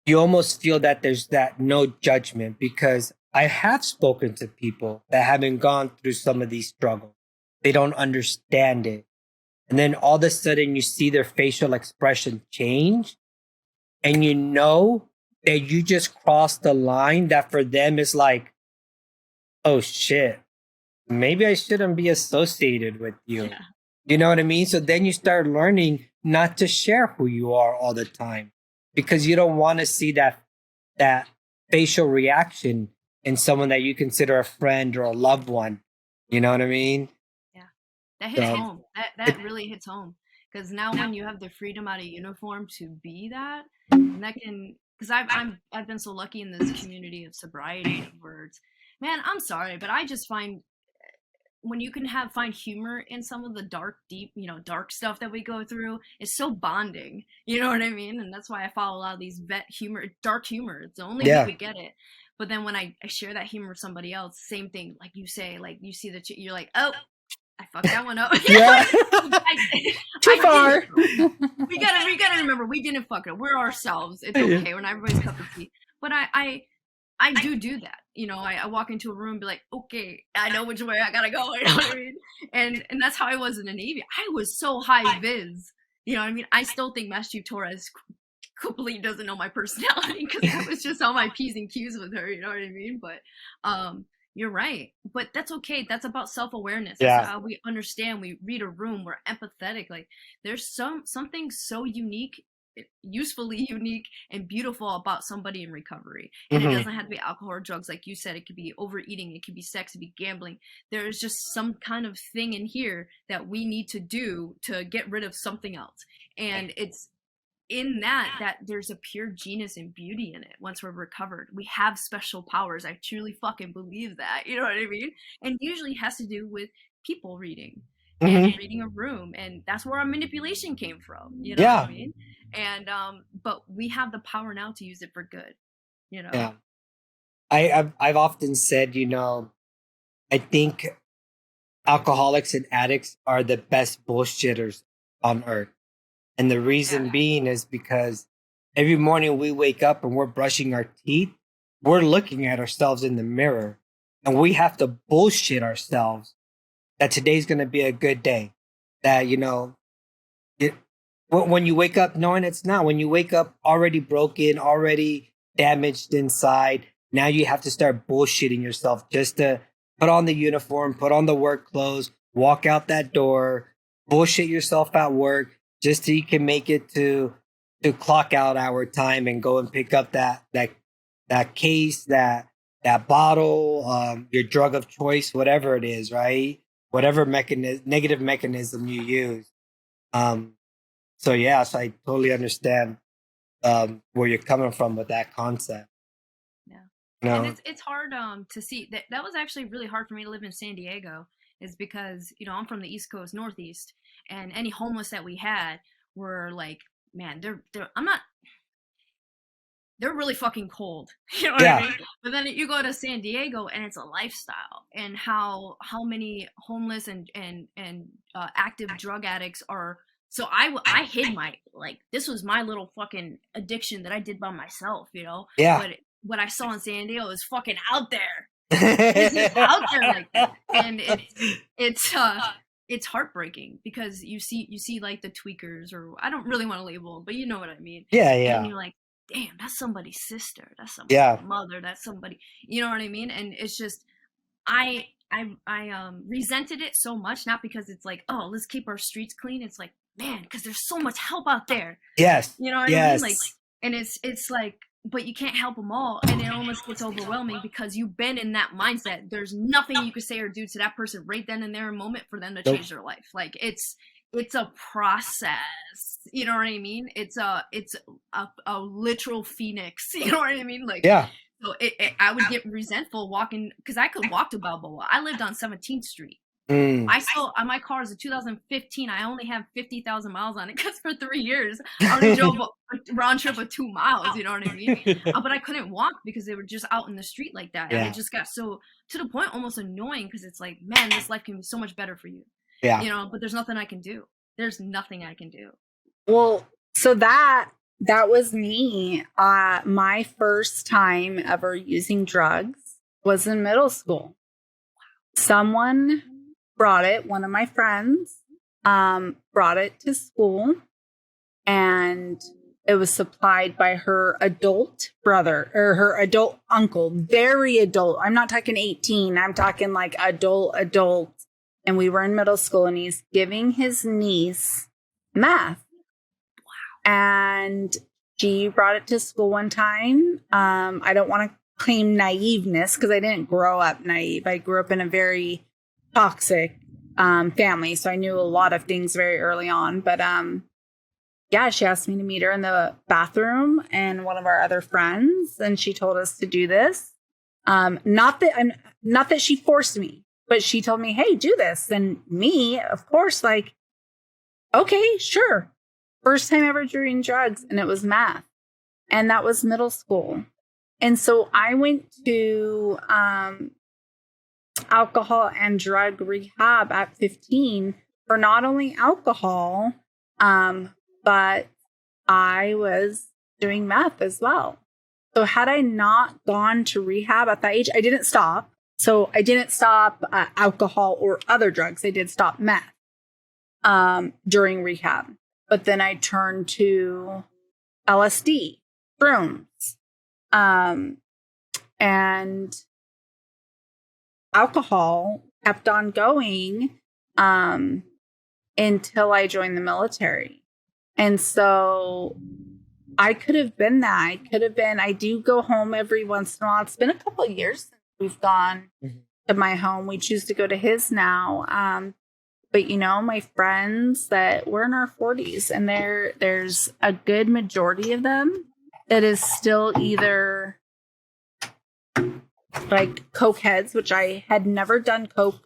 you almost feel that there's that no judgment, because I have spoken to people that haven't gone through some of these struggles. They don't understand it. And then all of a sudden you see their facial expression change, and you know that you just crossed the line that for them is like, oh shit, maybe I shouldn't be associated with you. Yeah. You know what I mean? So then you start learning not to share who you are all the time, because you don't want to see that facial reaction in someone that you consider a friend or a loved one. You know what I mean? Yeah, that hits So home. That really hits home, because now when you have the freedom out of uniform to be that, and that can, because I've been so lucky in this community of sobriety words. Man, I'm sorry, but I just find when you can find humor in some of the dark, deep, dark stuff that we go through, it's so bonding. You know what I mean? And that's why I follow a lot of these vet humor, dark humor. It's the only way yeah, we get it. But then when I share that humor with somebody else, same thing. Like you say, like you see you're like, oh, I fucked that one up. yeah, too I far. didn't. We gotta remember, we didn't fuck it up. We're ourselves. It's okay. We're not everybody's cup of tea. But I do that. I walk into a room and be like, okay, I know which way I gotta go. You know what I mean? And that's how I was in the Navy. I was so high vis. You know what I mean? I still think Master Chief Torres completely doesn't know my personality, because that was just all my P's and Q's with her. You know what I mean? But you're right. But that's okay. That's about self-awareness. That's Yeah. how we understand. We read a room. We're empathetic. Like there's something so unique, usefully unique and beautiful about somebody in recovery. And it doesn't have to be alcohol or drugs, like you said. It could be overeating, it could be sex, it could be gambling. There's just some kind of thing in here that we need to do to get rid of something else. And it's in that there's a pure genius and beauty in it. Once we're recovered, we have special powers. I truly fucking believe that. You know what I mean? And usually has to do with people reading and reading a room, and that's where our manipulation came from. You know Yeah. what I mean? And but we have the power now to use it for good. Yeah. I've often said, I think alcoholics and addicts are the best bullshitters on earth. And the reason being is because every morning we wake up and we're brushing our teeth, we're looking at ourselves in the mirror, and we have to bullshit ourselves that today's going to be a good day. That, when you wake up knowing it's not, when you wake up already broken, already damaged inside, now you have to start bullshitting yourself just to put on the uniform, put on the work clothes, walk out that door, bullshit yourself at work, just so you can make it to clock out hour time and go and pick up that case, that bottle, your drug of choice, whatever it is, right? Whatever negative mechanism you use. So I totally understand where you're coming from with that concept. Yeah. And it's hard to see that was actually really hard for me to live in San Diego, is because I'm from the East Coast, Northeast, and any homeless that we had were like, man, they're really fucking cold. You know what I mean? But then you go to San Diego and it's a lifestyle, and how many homeless and active drug addicts are So I hid my, like, this was my little fucking addiction that I did by myself, you know? Yeah. But what I saw in San Diego is fucking out there. It's just out there like that. And it's heartbreaking because you see like the tweakers, or I don't really want to label them, but you know what I mean. Yeah, And you're like, damn, that's somebody's sister, that's somebody's mother, that's somebody, you know what I mean? And it's just, I resented it so much, not because it's like, oh, let's keep our streets clean. It's like, man, because there's so much help out there. Yes. You know what I mean? Like, and it's like, but you can't help them all, and it almost gets overwhelming because you've been in that mindset. There's nothing you could say or do to that person right then and there, a moment for them to change their life. Like, it's a process. You know what I mean? It's a literal phoenix. You know what I mean? Like, yeah. So I would get resentful walking, because I could walk to Balboa. I lived on 17th Street. I still, my car is a 2015. I only have 50,000 miles on it because for 3 years I only drove a round trip of 2 miles. You know what I mean? But I couldn't walk because they were just out in the street like that, and it just got so to the point almost annoying, because it's like, man, this life can be so much better for you. Yeah. You know, but there's nothing I can do. There's nothing I can do. Well, so that was me. My first time ever using drugs was in middle school. Someone brought it, one of my friends brought it to school, and it was supplied by her adult brother, or her adult uncle, very adult. I'm not talking 18. I'm talking like adult. And we were in middle school, and he's giving his niece meth. Wow. And she brought it to school one time. I don't want to claim naiveness, because I didn't grow up naive. I grew up in a very toxic family, so I knew a lot of things very early on. But yeah, she asked me to meet her in the bathroom and one of our other friends, and she told us to do this. Not that she forced me, but she told me, hey, do this. And me, of course, like, okay, sure. First time ever doing drugs, and it was meth. And that was middle school. And so I went to alcohol and drug rehab at 15 for not only alcohol, but I was doing meth as well. So had I not gone to rehab at that age, I didn't stop. So I didn't stop alcohol or other drugs. I did stop meth during rehab. But then I turned to LSD, shrooms, and alcohol kept on going until I joined the military. And so I could have been that. I do go home every once in a while. It's been a couple of years since we've gone to my home. We choose to go to his now. But, you know, my friends that we're in our 40s, and there's a good majority of them that is still either like coke heads, which I had never done coke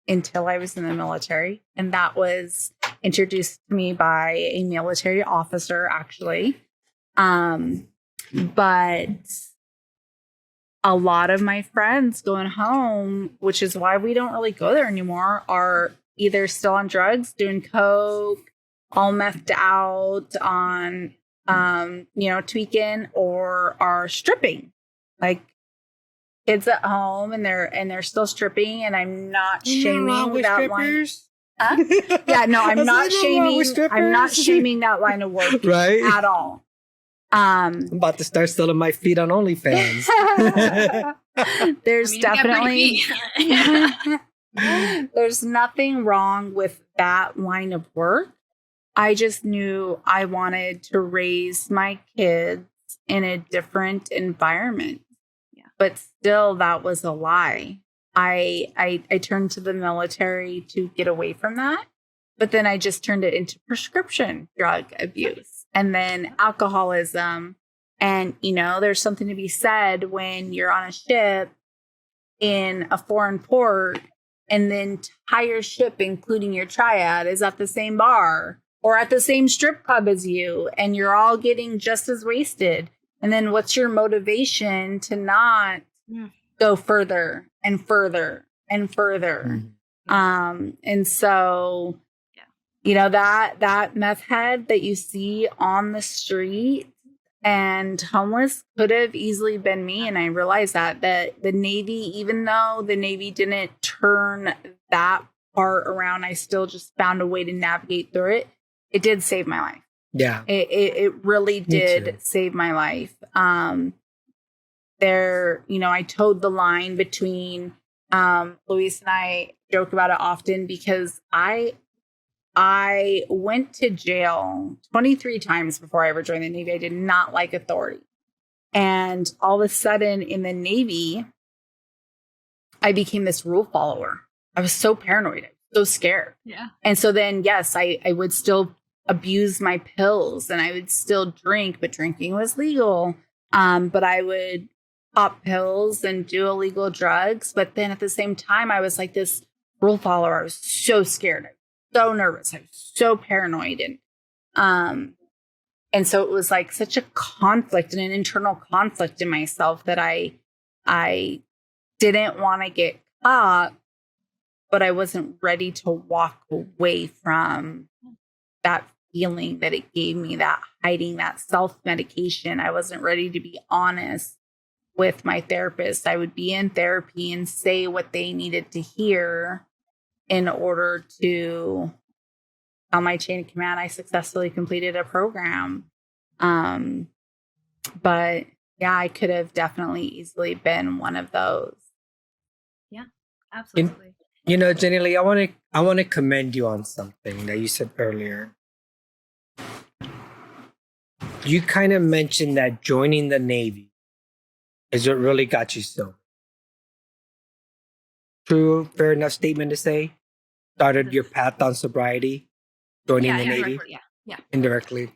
until I was in the military. And that was introduced to me by a military officer, actually. But a lot of my friends going home, which is why we don't really go there anymore, are either still on drugs, doing coke, all methed out on, tweaking, or are stripping. Like, kids at home, and they're still stripping, and I'm not shaming that line. Huh? Yeah, no, I'm not shaming. I'm not shaming that line of work at all. I'm about to start selling my feet on OnlyFans. There's definitely there's nothing wrong with that line of work. I just knew I wanted to raise my kids in a different environment. Yeah. But still, that was a lie. I turned to the military to get away from that, but then I just turned it into prescription drug abuse and then alcoholism. And, you know, there's something to be said when you're on a ship in a foreign port, and the entire ship, including your triad, is at the same bar or at the same strip club as you, and you're all getting just as wasted. And then what's your motivation to not go further and further and further? And so You know, that meth head that you see on the street and homeless could have easily been me. And I realized that the Navy, even though the Navy didn't turn that part around, I still just found a way to navigate through it. It did save my life. Yeah. It really Me did too. save my life. There, you know, I towed the line between Luis and I joke about it often because I went to jail 23 times before I ever joined the Navy. I did not like authority. And all of a sudden in the Navy, I became this rule follower. I was so paranoid, so scared. Yeah. And so then, yes, I would still abuse my pills and I would still drink, but drinking was legal. But I would pop pills and do illegal drugs. But then at the same time, I was like this rule follower. I was so scared, so nervous, I was so paranoid. And so it was like such a conflict and an internal conflict in myself that I didn't want to get caught, but I wasn't ready to walk away from that feeling that it gave me, that hiding, that self-medication. I wasn't ready to be honest with my therapist. I would be in therapy and say what they needed to hear in order to, on my chain of command, I successfully completed a program. But yeah, I could have definitely easily been one of those. Yeah, absolutely. You know, Jenilee, I want to commend you on something that you said earlier. You kind of mentioned that joining the Navy is what really got you sober. True, fair enough statement to say. Started your path on sobriety, joining the Navy Yeah. indirectly.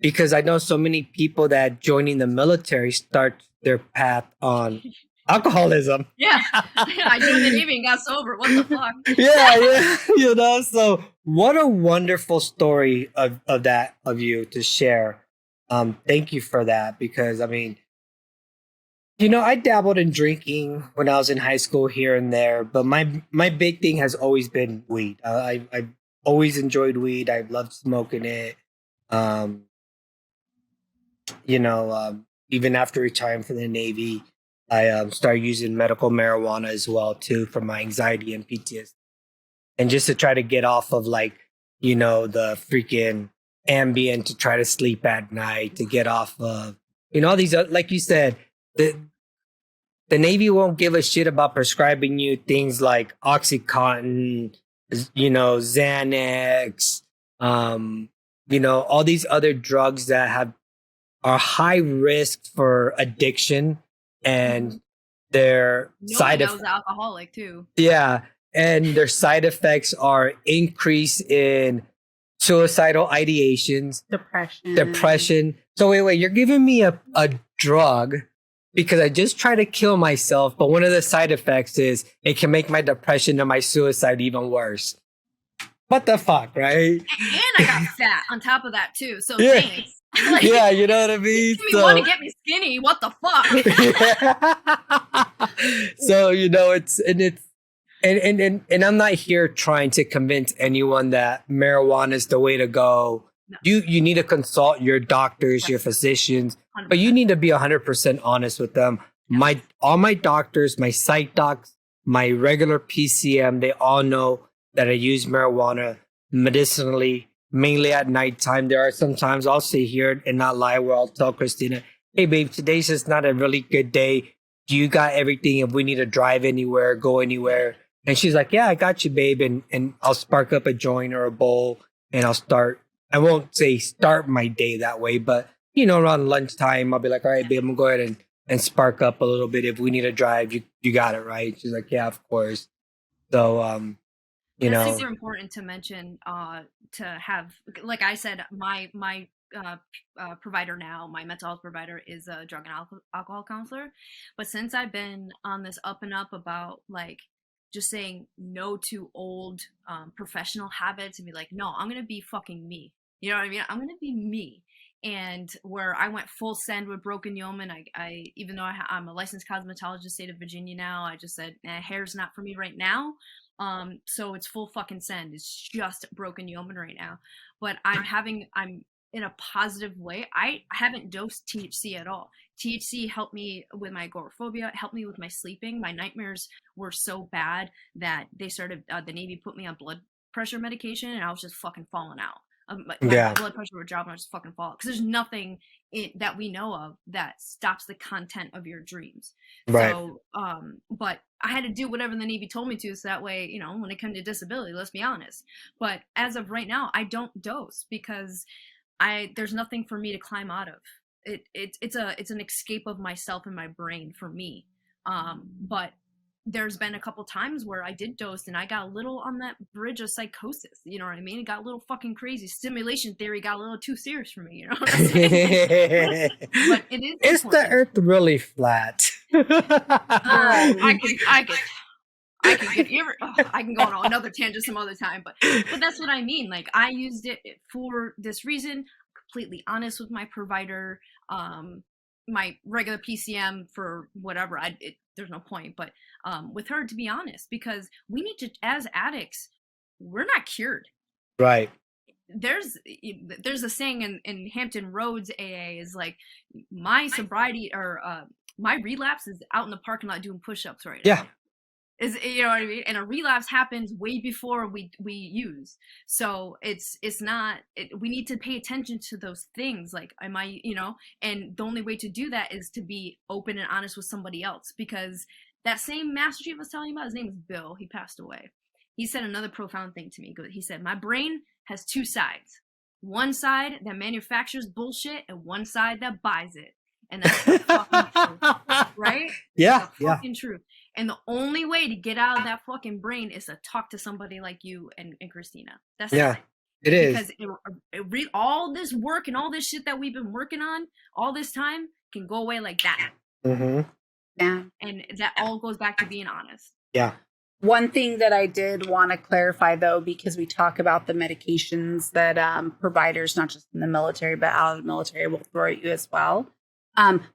Because I know so many people that joining the military start their path on alcoholism. Yeah. I joined the Navy and got sober. What the fuck? Yeah. You know, so what a wonderful story of you to share. Thank you for that, because I mean, you know, I dabbled in drinking when I was in high school here and there, but my big thing has always been weed. I've always enjoyed weed. I loved smoking it. Um, you know, even after retiring from the Navy, I started using medical marijuana as well too for my anxiety and PTSD, and just to try to get off of, like, you know, the freaking Ambien to try to sleep at night, to get off of, you know, all these like you said, the Navy won't give a shit about prescribing you things like OxyContin, you know, Xanax, you know, all these other drugs that are high risk for addiction, and their Knowing I was alcoholic too. yeah, and their side effects are increase in suicidal ideations, depression. So wait, you're giving me a drug because I just try to kill myself, but one of the side effects is it can make my depression and my suicide even worse. What the fuck, right? And I got fat on top of that too. So Yeah. thanks. Like, Yeah, you know what I mean? You want to get me skinny? What the fuck? So, you know, and I'm not here trying to convince anyone that marijuana is the way to go. No. You need to consult your doctors, your physicians, 100%. But you need to be 100% honest with them. Yeah. All my doctors, my psych docs, my regular PCM, they all know that I use marijuana medicinally, mainly at nighttime. There are some times I'll sit here and not lie, where I'll tell Christina, hey babe, today's just not a really good day. Do you got everything if we need to drive anywhere, go anywhere? And she's like, yeah, I got you, babe. And I'll spark up a joint or a bowl, and I won't say start my day that way, but, you know, around lunchtime, I'll be like, all right, babe, I'm going to go ahead and spark up a little bit. If we need to drive, you got it, right? She's like, yeah, of course. So, you know, it's super important to mention, to have, like I said, my provider now, my mental health provider, is a drug and alcohol counselor. But since I've been on this up and up about, like, just saying no to old professional habits and be like, no, I'm going to be fucking me. You know what I mean? I'm going to be me. And where I went full send with Broken Yeoman, I even though I'm a licensed cosmetologist, state of Virginia now, I just said, hair's not for me right now. So it's full fucking send. It's just broken Yeoman right now. But I'm in a positive way. I haven't dosed THC at all. THC helped me with my agoraphobia, helped me with my sleeping. My nightmares were so bad that they started, the Navy put me on blood pressure medication, and I was just fucking falling out. My blood pressure would drop and I was just fucking fall out. Because there's nothing that we know of that stops the content of your dreams. Right. So, but I had to do whatever the Navy told me to, so that way, you know, when it comes to disability, let's be honest. But as of right now, I don't dose because there's nothing for me to climb out of. It's an escape of myself and my brain for me. But there's been a couple times where I did dose and I got a little on that bridge of psychosis. You know what I mean? It got a little fucking crazy. Simulation theory got a little too serious for me. You know what I'm saying? But it is. Is the Earth really flat? I can go on another tangent some other time, but that's what I mean. Like, I used it for this reason. Completely honest with my provider, my regular PCM for whatever. There's no point, but with her, to be honest, because we need to, as addicts, we're not cured. Right. There's a saying in Hampton Roads AA is like, my sobriety or my relapse is out in the parking lot doing push-ups right now. Yeah. Is, you know what I mean? And a relapse happens way before we use. So it's not, we need to pay attention to those things. Like, am I, you know, and the only way to do that is to be open and honest with somebody else, because that same master chief I was telling you about, his name is Bill. He passed away. He said another profound thing to me. He said, my brain has two sides. One side that manufactures bullshit and one side that buys it. And that's the fucking truth, right? Yeah, the fucking truth. And the only way to get out of that fucking brain is to talk to somebody like you and Christina. That's it. It is. Because all this work and all this shit that we've been working on all this time can go away like that. Mm-hmm. Yeah. And that all goes back to being honest. Yeah. One thing that I did want to clarify, though, because we talk about the medications that providers, not just in the military, but out of the military, will throw at you as well.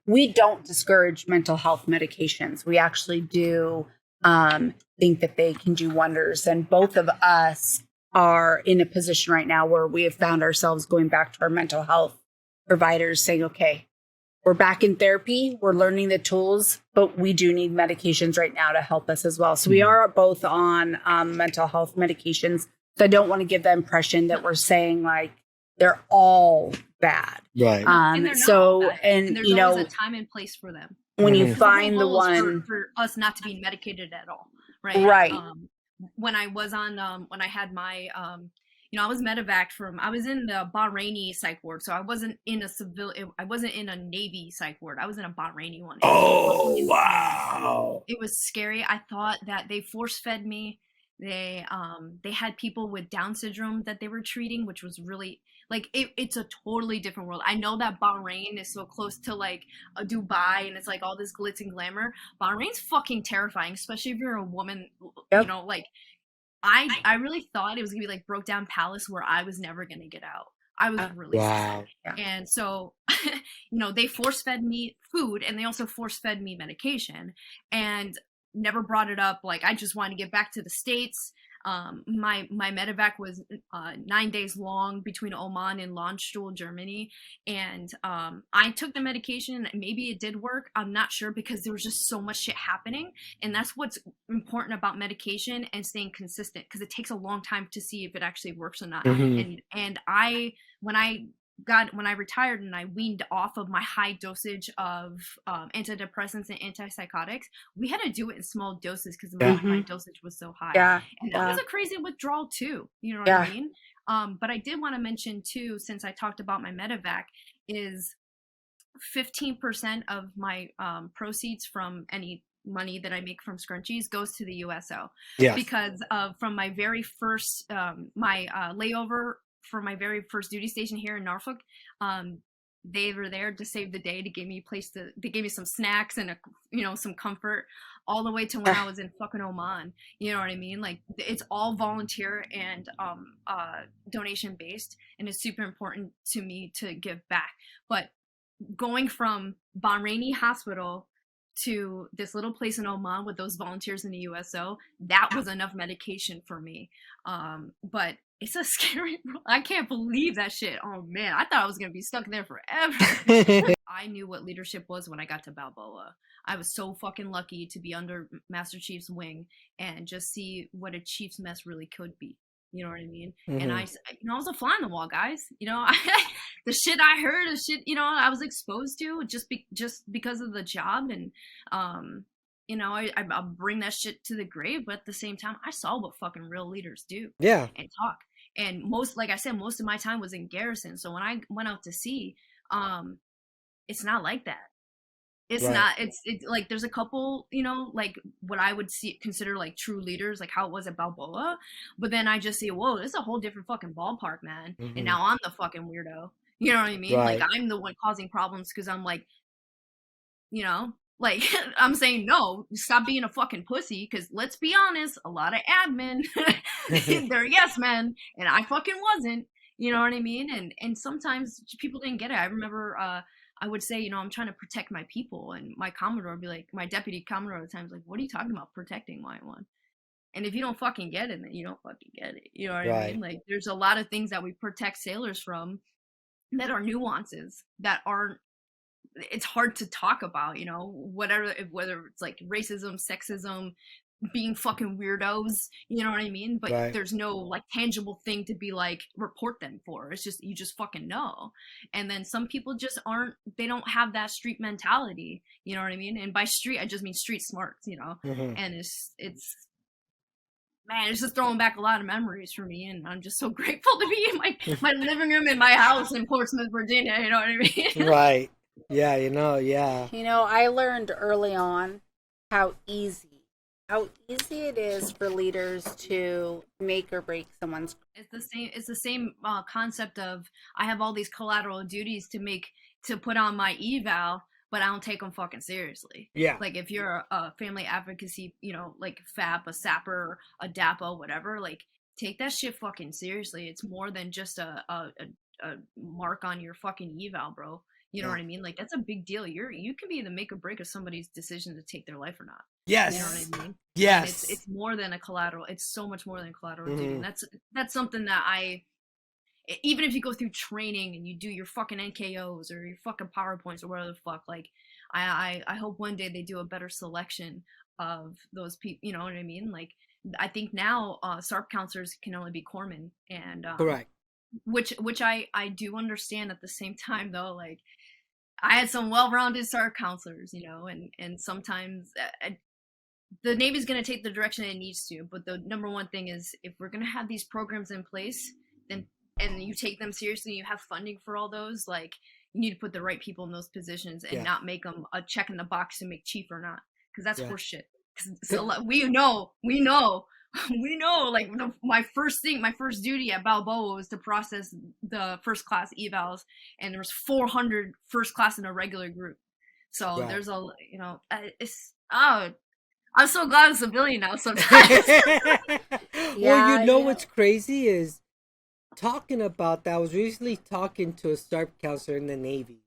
We don't discourage mental health medications. We actually do think that they can do wonders. And both of us are in a position right now where we have found ourselves going back to our mental health providers saying, okay, we're back in therapy. We're learning the tools, but we do need medications right now to help us as well. So we are both on mental health medications. So I don't want to give the impression that we're saying like they're all bad. Right. And they're not all bad. And there's always a time and place for them. When you find the one for us not to be medicated at all, right? Right. When I was on, when I had my, you know, I was medevac I was in the Bahraini psych ward, so I wasn't in I wasn't in a Navy psych ward. I was in a Bahraini one. Oh, wow. It was scary. I thought that they force fed me. They had people with Down syndrome that they were treating, which was really like it's a totally different world. I know that Bahrain is so close to like a Dubai and it's like all this glitz and glamour. Bahrain's fucking terrifying, especially if you're a woman. Yep. You know, like I really thought it was gonna be like Broke Down Palace where I was never gonna get out. I was really scared. And so, you know, they force fed me food and they also force fed me medication and never brought it up. Like, I just wanted to get back to the States. My medevac was 9 days long between Oman and Landstuhl, Germany. And I took the medication. Maybe it did work. I'm not sure because there was just so much shit happening. And that's what's important about medication and staying consistent, because it takes a long time to see if it actually works or not. Mm-hmm. And when I retired and I weaned off of my high dosage of antidepressants and antipsychotics, we had to do it in small doses because my dosage was so high. Yeah. And that was a crazy withdrawal too. You know what I mean? But I did want to mention too, since I talked about my medevac, is 15% of my proceeds from any money that I make from scrunchies goes to the USO. Yes. Because from my very first layover for my very first duty station here in Norfolk, they were there to save the day, to give me a place they gave me some snacks and some comfort, all the way to when I was in fucking Oman. You know what I mean? Like, it's all volunteer and donation based, and it's super important to me to give back. But going from Bahraini hospital to this little place in Oman with those volunteers in the USO, that was enough medication for me. But it's a scary. I can't believe that shit. Oh man, I thought I was gonna be stuck there forever. I knew what leadership was when I got to Balboa. I was so fucking lucky to be under Master Chief's wing and just see what a chief's mess really could be. You know what I mean? And I was a fly on the wall, guys. The shit I heard, the shit, I was exposed to just because of the job. And, I'll bring that shit to the grave. But at the same time, I saw what fucking real leaders do. Yeah. And talk. And like I said, most of my time was in garrison. So when I went out to sea, it's not like that. It's not, it's like, there's a couple, like what I would consider like true leaders, like how it was at Balboa. But then I just see, whoa, this is a whole different fucking ballpark, man. And now I'm the fucking weirdo. You know what I mean? Right. Like I'm the one causing problems because I'm like, like I'm saying, no, stop being a fucking pussy. Because let's be honest, a lot of admin, they're yes men, and I fucking wasn't. You know what I mean? And sometimes people didn't get it. I remember I would say, I'm trying to protect my people, and my Commodore would be like, my deputy Commodore at the time was like, what are you talking about protecting YN1? And if you don't fucking get it, then you don't fucking get it. You know what I mean? Like there's a lot of things that we protect sailors from that are nuances that aren't, it's hard to talk about, whether it's like racism, sexism, being fucking weirdos, you know what I mean? But there's no like tangible thing to be like report them for. It's just, you just fucking know. And then some people just they don't have that street mentality, you know what I mean? And by street, I just mean street smarts, and it's man, it's just throwing back a lot of memories for me, and I'm just so grateful to be in my living room in my house in Portsmouth, Virginia, you know what I mean? Right. Yeah, yeah. I learned early on how easy it is for leaders to make or break someone's. It's the same concept of, I have all these collateral duties to put on my eval, but I don't take them fucking seriously. Yeah. Like if you're a family advocacy, like FAP, a SAPper, a DAPA, whatever, like take that shit fucking seriously. It's more than just a mark on your fucking eval, bro. You know what I mean? Like that's a big deal. You can be the make or break of somebody's decision to take their life or not. Yes. You know what I mean? Yes. It's more than a collateral. It's so much more than collateral duty. And that's something that even if you go through training and you do your fucking NKOs or your fucking PowerPoints or whatever the fuck, like I hope one day they do a better selection of those people. You know what I mean? Like I think now SARP counselors can only be corpsmen, and correct. Which I do understand. At the same time though, like I had some well-rounded SARP counselors, and sometimes the Navy's going to take the direction it needs to. But the number one thing is, if we're going to have these programs in place, then and you take them seriously, and you have funding for all those, like you need to put the right people in those positions and not make them a check in the box to make chief or not, because that's horseshit. So we know. Like my first duty at Balboa was to process the first class evals, and there was 400 first class in a regular group. So there's I'm so glad I'm a civilian now sometimes. Well, what's crazy is talking about that. I was recently talking to a SARP counselor in the Navy,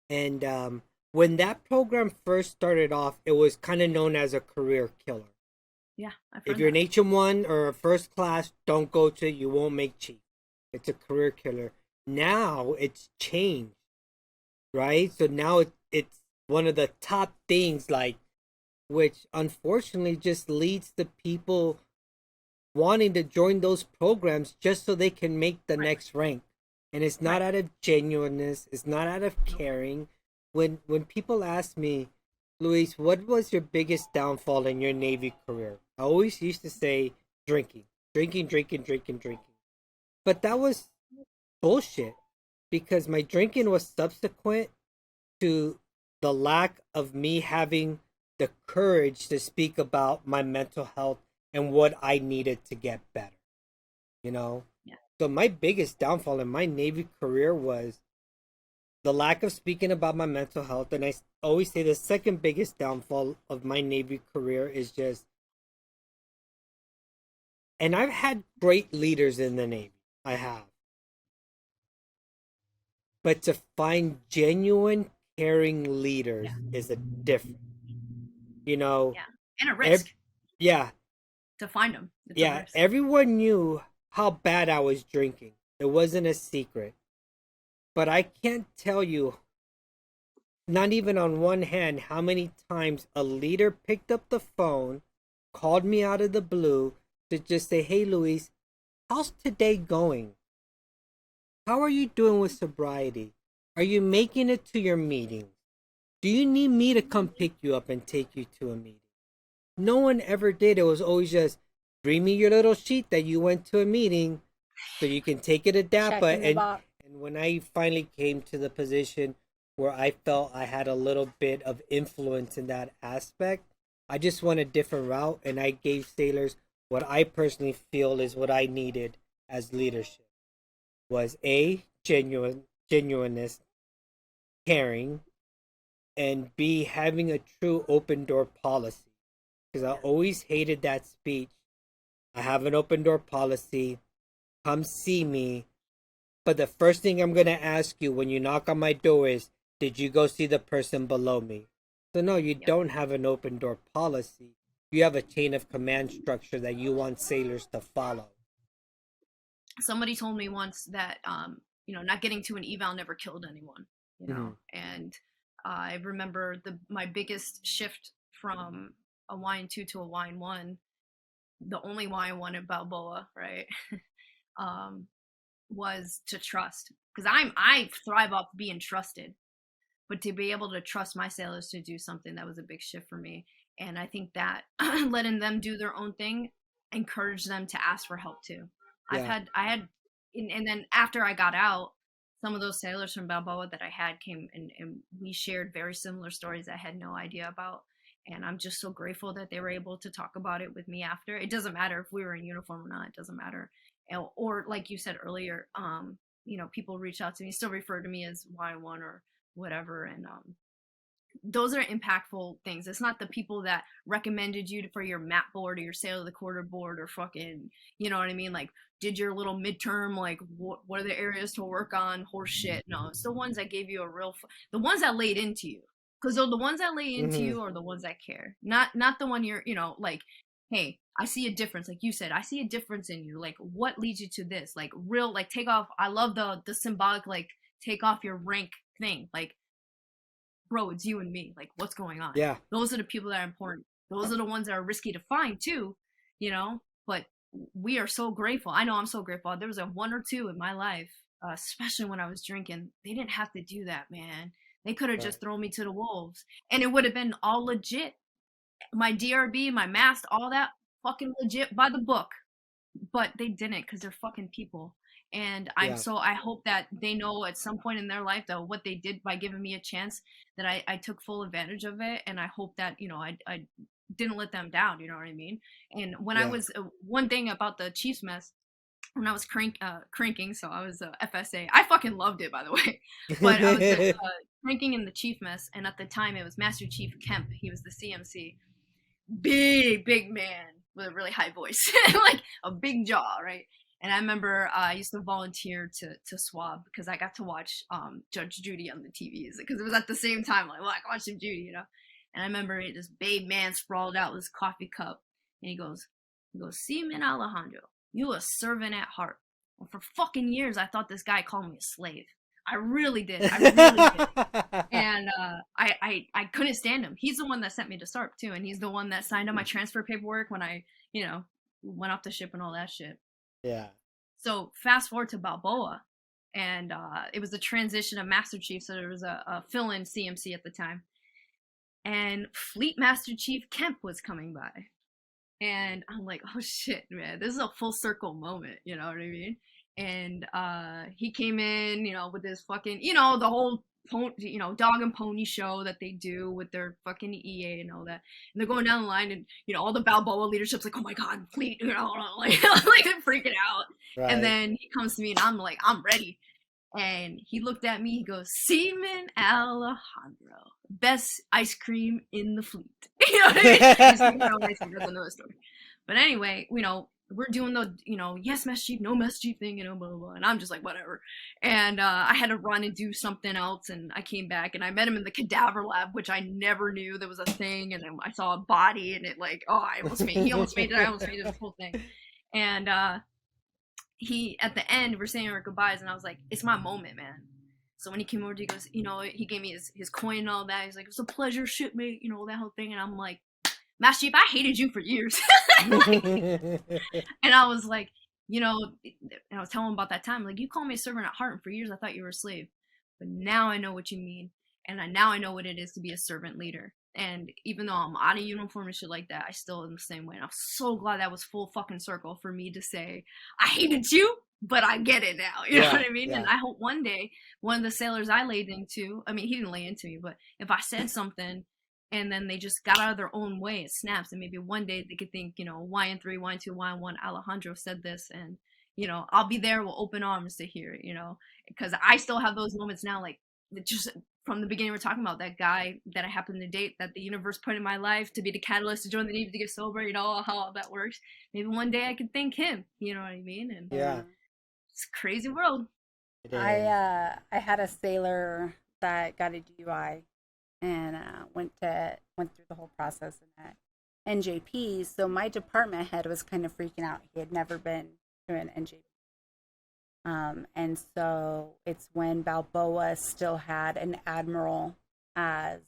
and when that program first started off, it was kind of known as a career killer. Yeah. If you're an HM1 or a first class, don't go to it. You won't make chief. It's a career killer. Now it's changed, right? So now it's one of the top things, like, which unfortunately just leads to people wanting to join those programs just so they can make the next rank. And it's not out of genuineness. It's not out of caring. When people ask me, Luis, what was your biggest downfall in your Navy career? I always used to say drinking. But that was bullshit, because my drinking was subsequent to the lack of me having the courage to speak about my mental health and what I needed to get better. Yeah. So my biggest downfall in my Navy career was the lack of speaking about my mental health. And I always say the second biggest downfall of my Navy career is just, and I've had great leaders in the Navy, I have. But to find genuine, caring leaders is a different. You know, Yeah. And a ev- risk yeah, to find them. It's a yeah. risk. Everyone knew how bad I was drinking. It wasn't a secret. But I can't tell you, not even on one hand, how many times a leader picked up the phone, called me out of the blue to just say, "Hey, Luis, how's today going? How are you doing with sobriety? Are you making it to your meetings? Do you need me to come pick you up and take you to a meeting?" No one ever did. It was always just, "Bring me your little sheet that you went to a meeting so you can take it to Check DAPA." in the box. And when I finally came to the position where I felt I had a little bit of influence in that aspect, I just went a different route, and I gave sailors what I personally feel is what I needed as leadership, was A, genuineness, caring, and B, having a true open door policy. Because I always hated that speech. I have an open door policy. Come see me. But the first thing I'm going to ask you when you knock on my door is, did you go see the person below me? So no, you don't have an open door policy. You have a chain of command structure that you want sailors to follow. Somebody told me once that not getting to an eval never killed anyone, and I remember my biggest shift from a YN2 to a YN1, the only YN1 in Balboa, right? Was to trust, because I thrive off being trusted, but to be able to trust my sailors to do something, that was a big shift for me. And I think that letting them do their own thing encouraged them to ask for help too. Yeah. And then after I got out, some of those sailors from Balboa that I had came and we shared very similar stories I had no idea about. And I'm just so grateful that they were able to talk about it with me after. It doesn't matter if we were in uniform or not. It doesn't matter. Or like you said earlier, people reach out to me, still refer to me as Y1 or whatever. And those are impactful things. It's not the people that recommended you for your map board or your sail of the quarter board or fucking, you know what I mean? Like, did your little midterm, like, what are the areas to work on? Horse shit. No, it's the ones that gave you the ones that laid into you. Because the ones that lay into you are the ones that care. Not the one you're, like, hey, I see a difference. Like you said, I see a difference in you. Like, what leads you to this? Like, real, like, take off. I love the symbolic, like, take off your rank thing. Like, bro, it's you and me. Like, what's going on? Yeah. Those are the people that are important. Those are the ones that are risky to find too, but we are so grateful. I know I'm so grateful. There was a one or two in my life, especially when I was drinking. They didn't have to do that, man. They could have just thrown me to the wolves and it would have been all legit. My DRB, my mask, all that fucking legit by the book. But they didn't, because they're fucking people. And I hope that they know at some point in their life that what they did by giving me a chance, that I took full advantage of it. And I hope that, I didn't let them down, you know what I mean? And when I was, one thing about the Chiefs mess, when I was cranking, so I was FSA. I fucking loved it, by the way. But I was cranking in the Chief mess, and at the time it was Master Chief Kemp. He was the CMC. Big man with a really high voice, like a big jaw, right? And I remember I used to volunteer to swab because I got to watch Judge Judy on the TVs, because it was at the same time, like, well, I can watch some Judy, And I remember this big man sprawled out with his coffee cup, and he goes, Seaman Alejandro, you a servant at heart. And for fucking years, I thought this guy called me a slave. I really did. And I couldn't stand him. He's the one that sent me to SARP too, and he's the one that signed on my transfer paperwork when I, went off the ship and all that shit. Yeah. So fast forward to Balboa, and it was the transition of Master Chief, so there was a fill-in CMC at the time, and Fleet Master Chief Kemp was coming by, and I'm like, oh shit, man, this is a full circle moment, you know what I mean? And he came in, with this fucking, the whole dog and pony show that they do with their fucking EA and all that. And they're going down the line, and all the Balboa leadership's like, oh my god, Fleet, like they're freaking out. Right. And then he comes to me, and I'm like, I'm ready. And he looked at me, he goes, Seaman Alejandro, best ice cream in the fleet. You know what I mean? That's another story. But anyway, we're doing the, yes, mess chief, no mess chief thing, blah, blah, blah. And I'm just like, whatever. And I had to run and do something else. And I came back and I met him in the cadaver lab, which I never knew there was a thing. And then I saw a body and it like, oh, he almost made it. I almost made it, this whole thing. And he, at the end, we're saying our goodbyes. And I was like, it's my moment, man. So when he came over, he goes, he gave me his coin and all that. He's like, it's a pleasure, shipmate, that whole thing. And I'm like, Master Chief, I hated you for years. And I was like, and I was telling him about that time. Like, you call me a servant at heart, and for years I thought you were a slave. But now I know what you mean. And now I know what it is to be a servant leader. And even though I'm out of uniform and shit like that, I still am the same way. And I'm so glad that was full fucking circle for me to say, I hated you, but I get it now. You know what I mean? Yeah. And I hope one day, one of the sailors I laid into, I mean, he didn't lay into me, but if I said something and then they just got out of their own way, it snaps. And maybe one day they could think, YN3, YN2, YN1, Alejandro said this. And, I'll be there with open arms to hear it, because I still have those moments now, like, just from the beginning, we're talking about that guy that I happened to date, that the universe put in my life to be the catalyst to join the Navy to get sober, how all that works. Maybe one day I could thank him, you know what I mean? And yeah, it's a crazy world. I had a sailor that got a DUI and went through the whole process in that NJP. So my department head was kind of freaking out. He had never been to an NJP. And so it's when Balboa still had an admiral as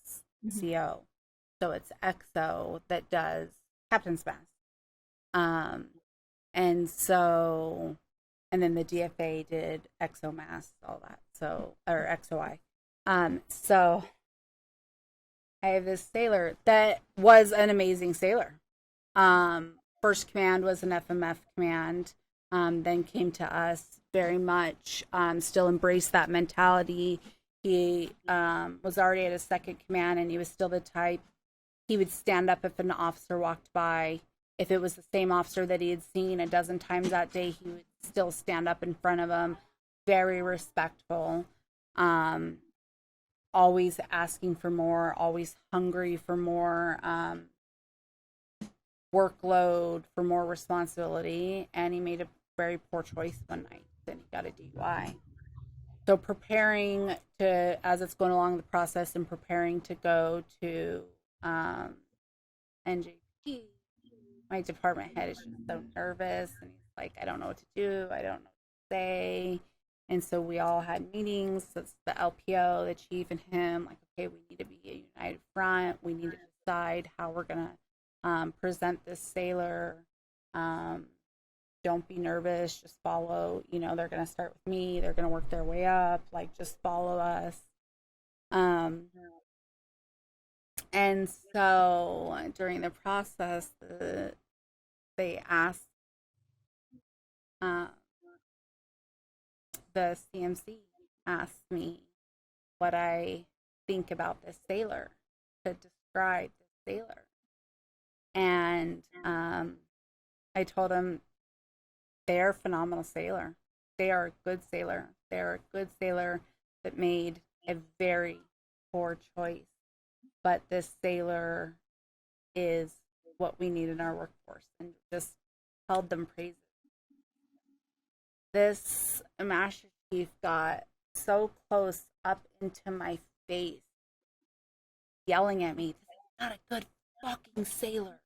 CO. So it's XO that does captain's mast. And then the DFA did XO mast, all that. So, or XOI. So I have this sailor that was an amazing sailor. First command was an FMF command. Then came to us, very much still embraced that mentality. He was already at his second command, and he was still the type. He would stand up if an officer walked by. If it was the same officer that he had seen a dozen times that day, he would still stand up in front of him. Very respectful. Always asking for more, always hungry for more workload, for more responsibility. And he made a very poor choice one night. Then he got a DUI. So preparing to, as it's going along the process and preparing to go to NJP, my department head is just so nervous, and he's like, I don't know what to do, I don't know what to say. And so we all had meetings. It's the LPO, the chief, and him, like, okay, we need to be a united front. We need to decide how we're going to present this sailor. Don't be nervous, just follow. They're going to start with me. They're going to work their way up. Like, just follow us. And so during the process, they asked the CMC asked me what I think about this sailor, to describe the sailor. And I told him, they're a phenomenal sailor. They are a good sailor. They're a good sailor that made a very poor choice. But this sailor is what we need in our workforce, and just held them praises. This master chief got so close up into my face, yelling at me, "This is not a good fucking sailor.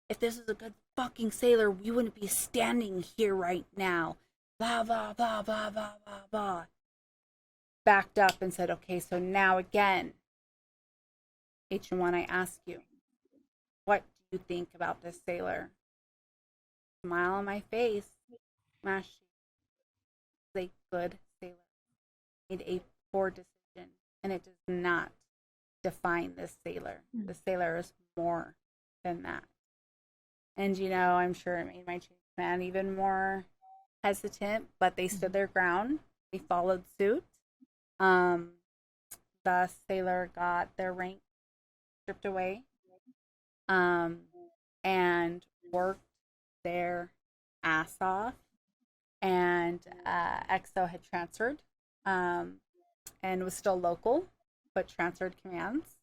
If this was a good fucking sailor, we wouldn't be standing here right now. Blah, blah, blah, blah, blah, blah, blah." Backed up and said, okay, so now again, H1, I ask you, what do you think about this sailor? Smile on my face. Mash is a good sailor. Made a poor decision, and it does not define this sailor. The sailor is more than that. And I'm sure it made my chief man even more hesitant, but they stood their ground. They followed suit. The sailor got their rank stripped away, and worked their ass off. And XO had transferred, and was still local, but transferred commands,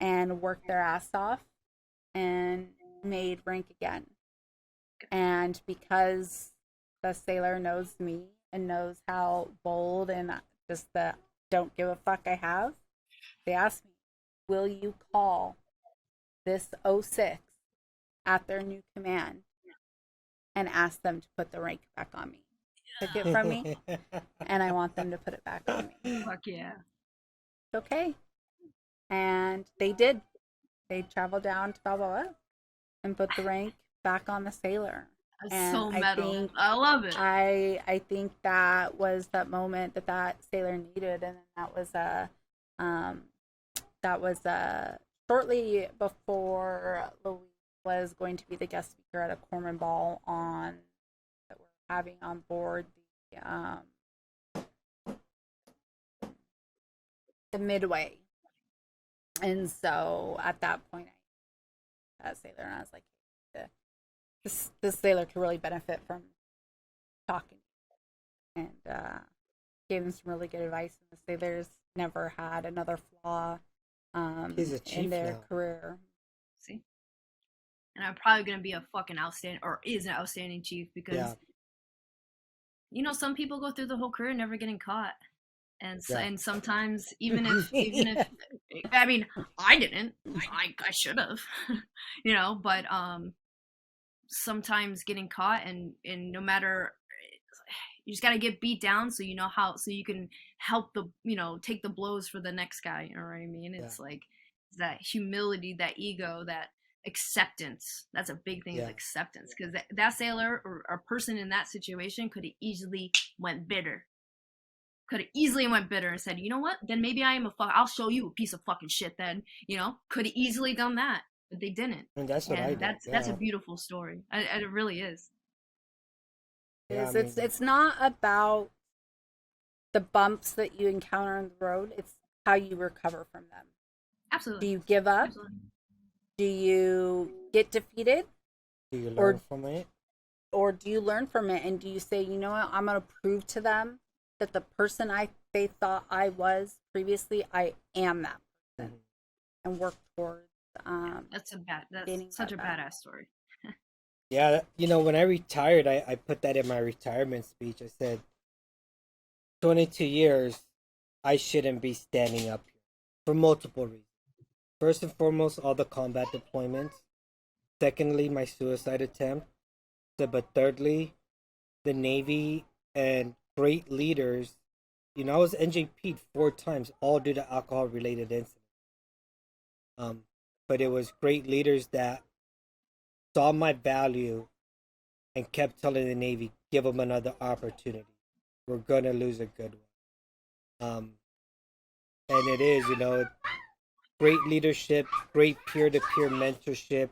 and worked their ass off, and made rank again. And because the sailor knows me and knows how bold and just the don't give a fuck I have, they asked me, will you call this '06 at their new command and ask them to put the rank back on me? Took it from me, and I want them to put it back on me. Fuck yeah. Okay. And they did. They traveled down to Balboa and put the rank back on the sailor. That's And so metal. I love it. I think that was that moment that sailor needed, and that was shortly before Louise was going to be the guest speaker at a corpsman ball on that we're having on board the Midway. And so at that point, I had a sailor, and I was like, this sailor could really benefit from talking, and gave him some really good advice. And the sailors never had another flaw in their career. See? And I'm probably going to be a fucking outstanding, or is an outstanding chief, because, you know, some people go through the whole career never getting caught. And sometimes even if I mean, I didn't, I should have, you know, but sometimes getting caught, and no matter, you just got to get beat down so you know how, so you can help the, you know, take the blows for the next guy, you know what I mean? It's like that humility, that ego, that acceptance. That's a big thing, is acceptance, because that sailor or a person in that situation could have easily went bitter. And said, you know what, then maybe I am I'll show you a piece of fucking shit then, you know, could have easily done that, but they didn't. And that's what I did. That's a beautiful story. It really is. It's not about the bumps that you encounter on the road, it's how you recover from them. Absolutely. Do you give up? Absolutely. Do you get defeated? Do you learn from it? Or do you learn from it, and do you say, you know what, I'm going to prove to them that the person they thought I was previously, I am that person, and work towards. That's such a badass story. Yeah, you know, when I retired, I put that in my retirement speech. I said, 22 years, I shouldn't be standing up here for multiple reasons. First and foremost, all the combat deployments. Secondly, my suicide attempt. But thirdly, the Navy and great leaders. You know, I was NJP'd 4 times, all due to alcohol-related incidents. But it was great leaders that saw my value and kept telling the Navy, give them another opportunity. We're going to lose a good one. And it is, you know, great leadership, great peer-to-peer mentorship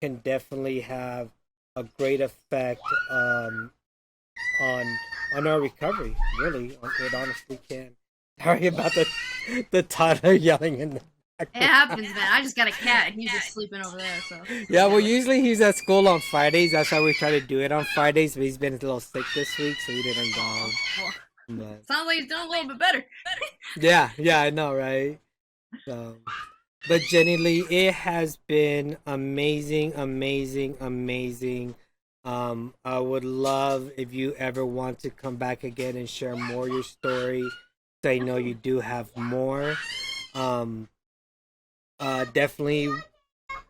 can definitely have a great effect on our recovery. Really, it honestly can. Sorry about the toddler yelling in the background. It happens, man. I just got a cat, and he's just sleeping over there. So yeah, well, usually he's at school on Fridays. That's why we try to do it on Fridays. But he's been a little sick this week, so he didn't go. But sounds like he's doing a little bit better. yeah, I know, right? So, but Jenilee, it has been amazing. I would love if you ever want to come back again and share more of your story. So I know you do have more. Definitely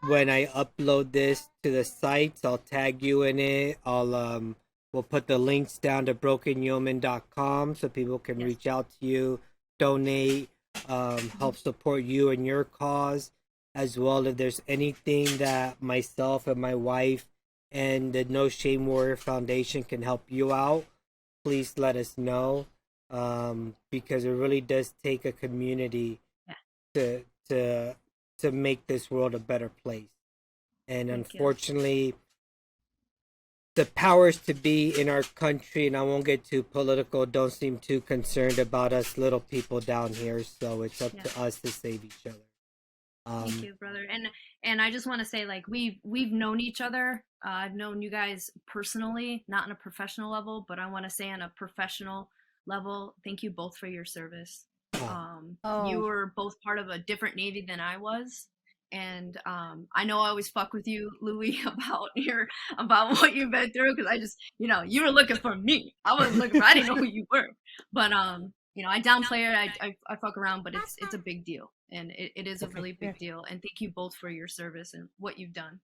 when I upload this to the sites, I'll tag you in it. We'll put the links down to brokenyeoman.com so people can reach out to you, donate, help support you and your cause, as well. If there's anything that myself and my wife and the No Shame Warrior Foundation can help you out, please let us know, because it really does take a community to make this world a better place. And unfortunately, the powers to be in our country, and I won't get too political, don't seem too concerned about us little people down here. So it's up to us to save each other. Thank you, brother. And I just want to say, like, we've known each other. I've known you guys personally, not on a professional level, but I want to say on a professional level, thank you both for your service. You were both part of a different Navy than I was, And I know I always fuck with you, Louis, about what you've been through, because I just, you were looking for me. I wasn't looking for, I didn't know who you were. But I downplay it, I fuck around, but it's a big deal, and it is a really big deal. And thank you both for your service and what you've done.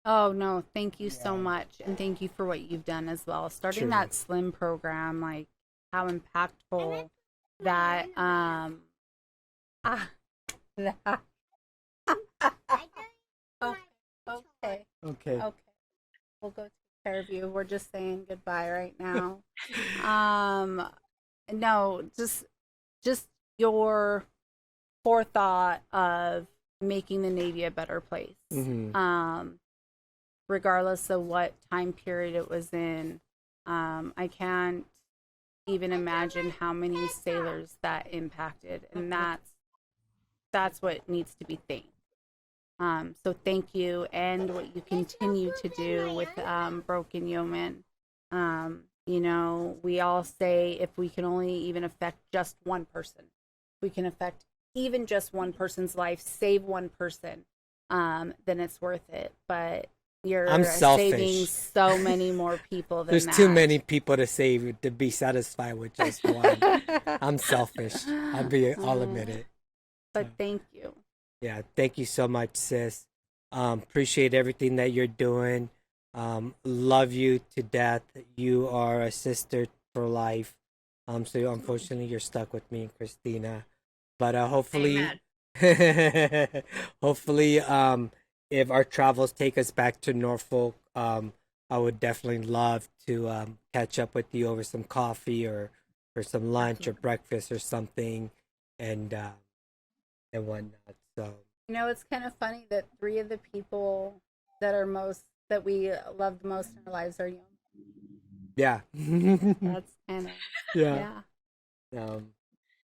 Oh no, thank you so much, and thank you for what you've done as well. Starting that SLIM program, like how impactful that okay. We'll go take care of you. We're just saying goodbye right now. No, just your forethought of making the Navy a better place. Regardless of what time period it was in. I can't even imagine how many sailors that impacted, and that's what needs to be thanked. So thank you, and what you continue to do with Broken Yeoman. We all say if we can only even affect just one person, we can affect even just one person's life, save one person, then it's worth it. But you're saving so many more people than There's that. too many people to save to be satisfied with just one. I'm selfish. I'll admit it. But thank you. Yeah, thank you so much, sis. Appreciate everything that you're doing. Love you to death. You are a sister for life. So unfortunately, you're stuck with me and Christina. But hopefully, hopefully, if our travels take us back to Norfolk, I would definitely love to catch up with you over some coffee or some lunch or breakfast or something, and whatnot. So it's kind of funny that 3 of the people that we love the most in our lives are young. Yeah. That's kind of yeah.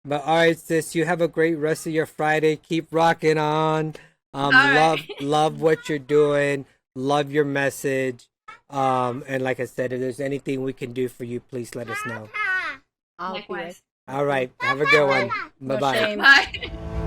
But all right, sis, you have a great rest of your Friday. Keep rocking on. Love what you're doing. Love your message. And like I said, if there's anything we can do for you, please let us know. Likewise. All right. Have a good one. Bye-bye. Bye.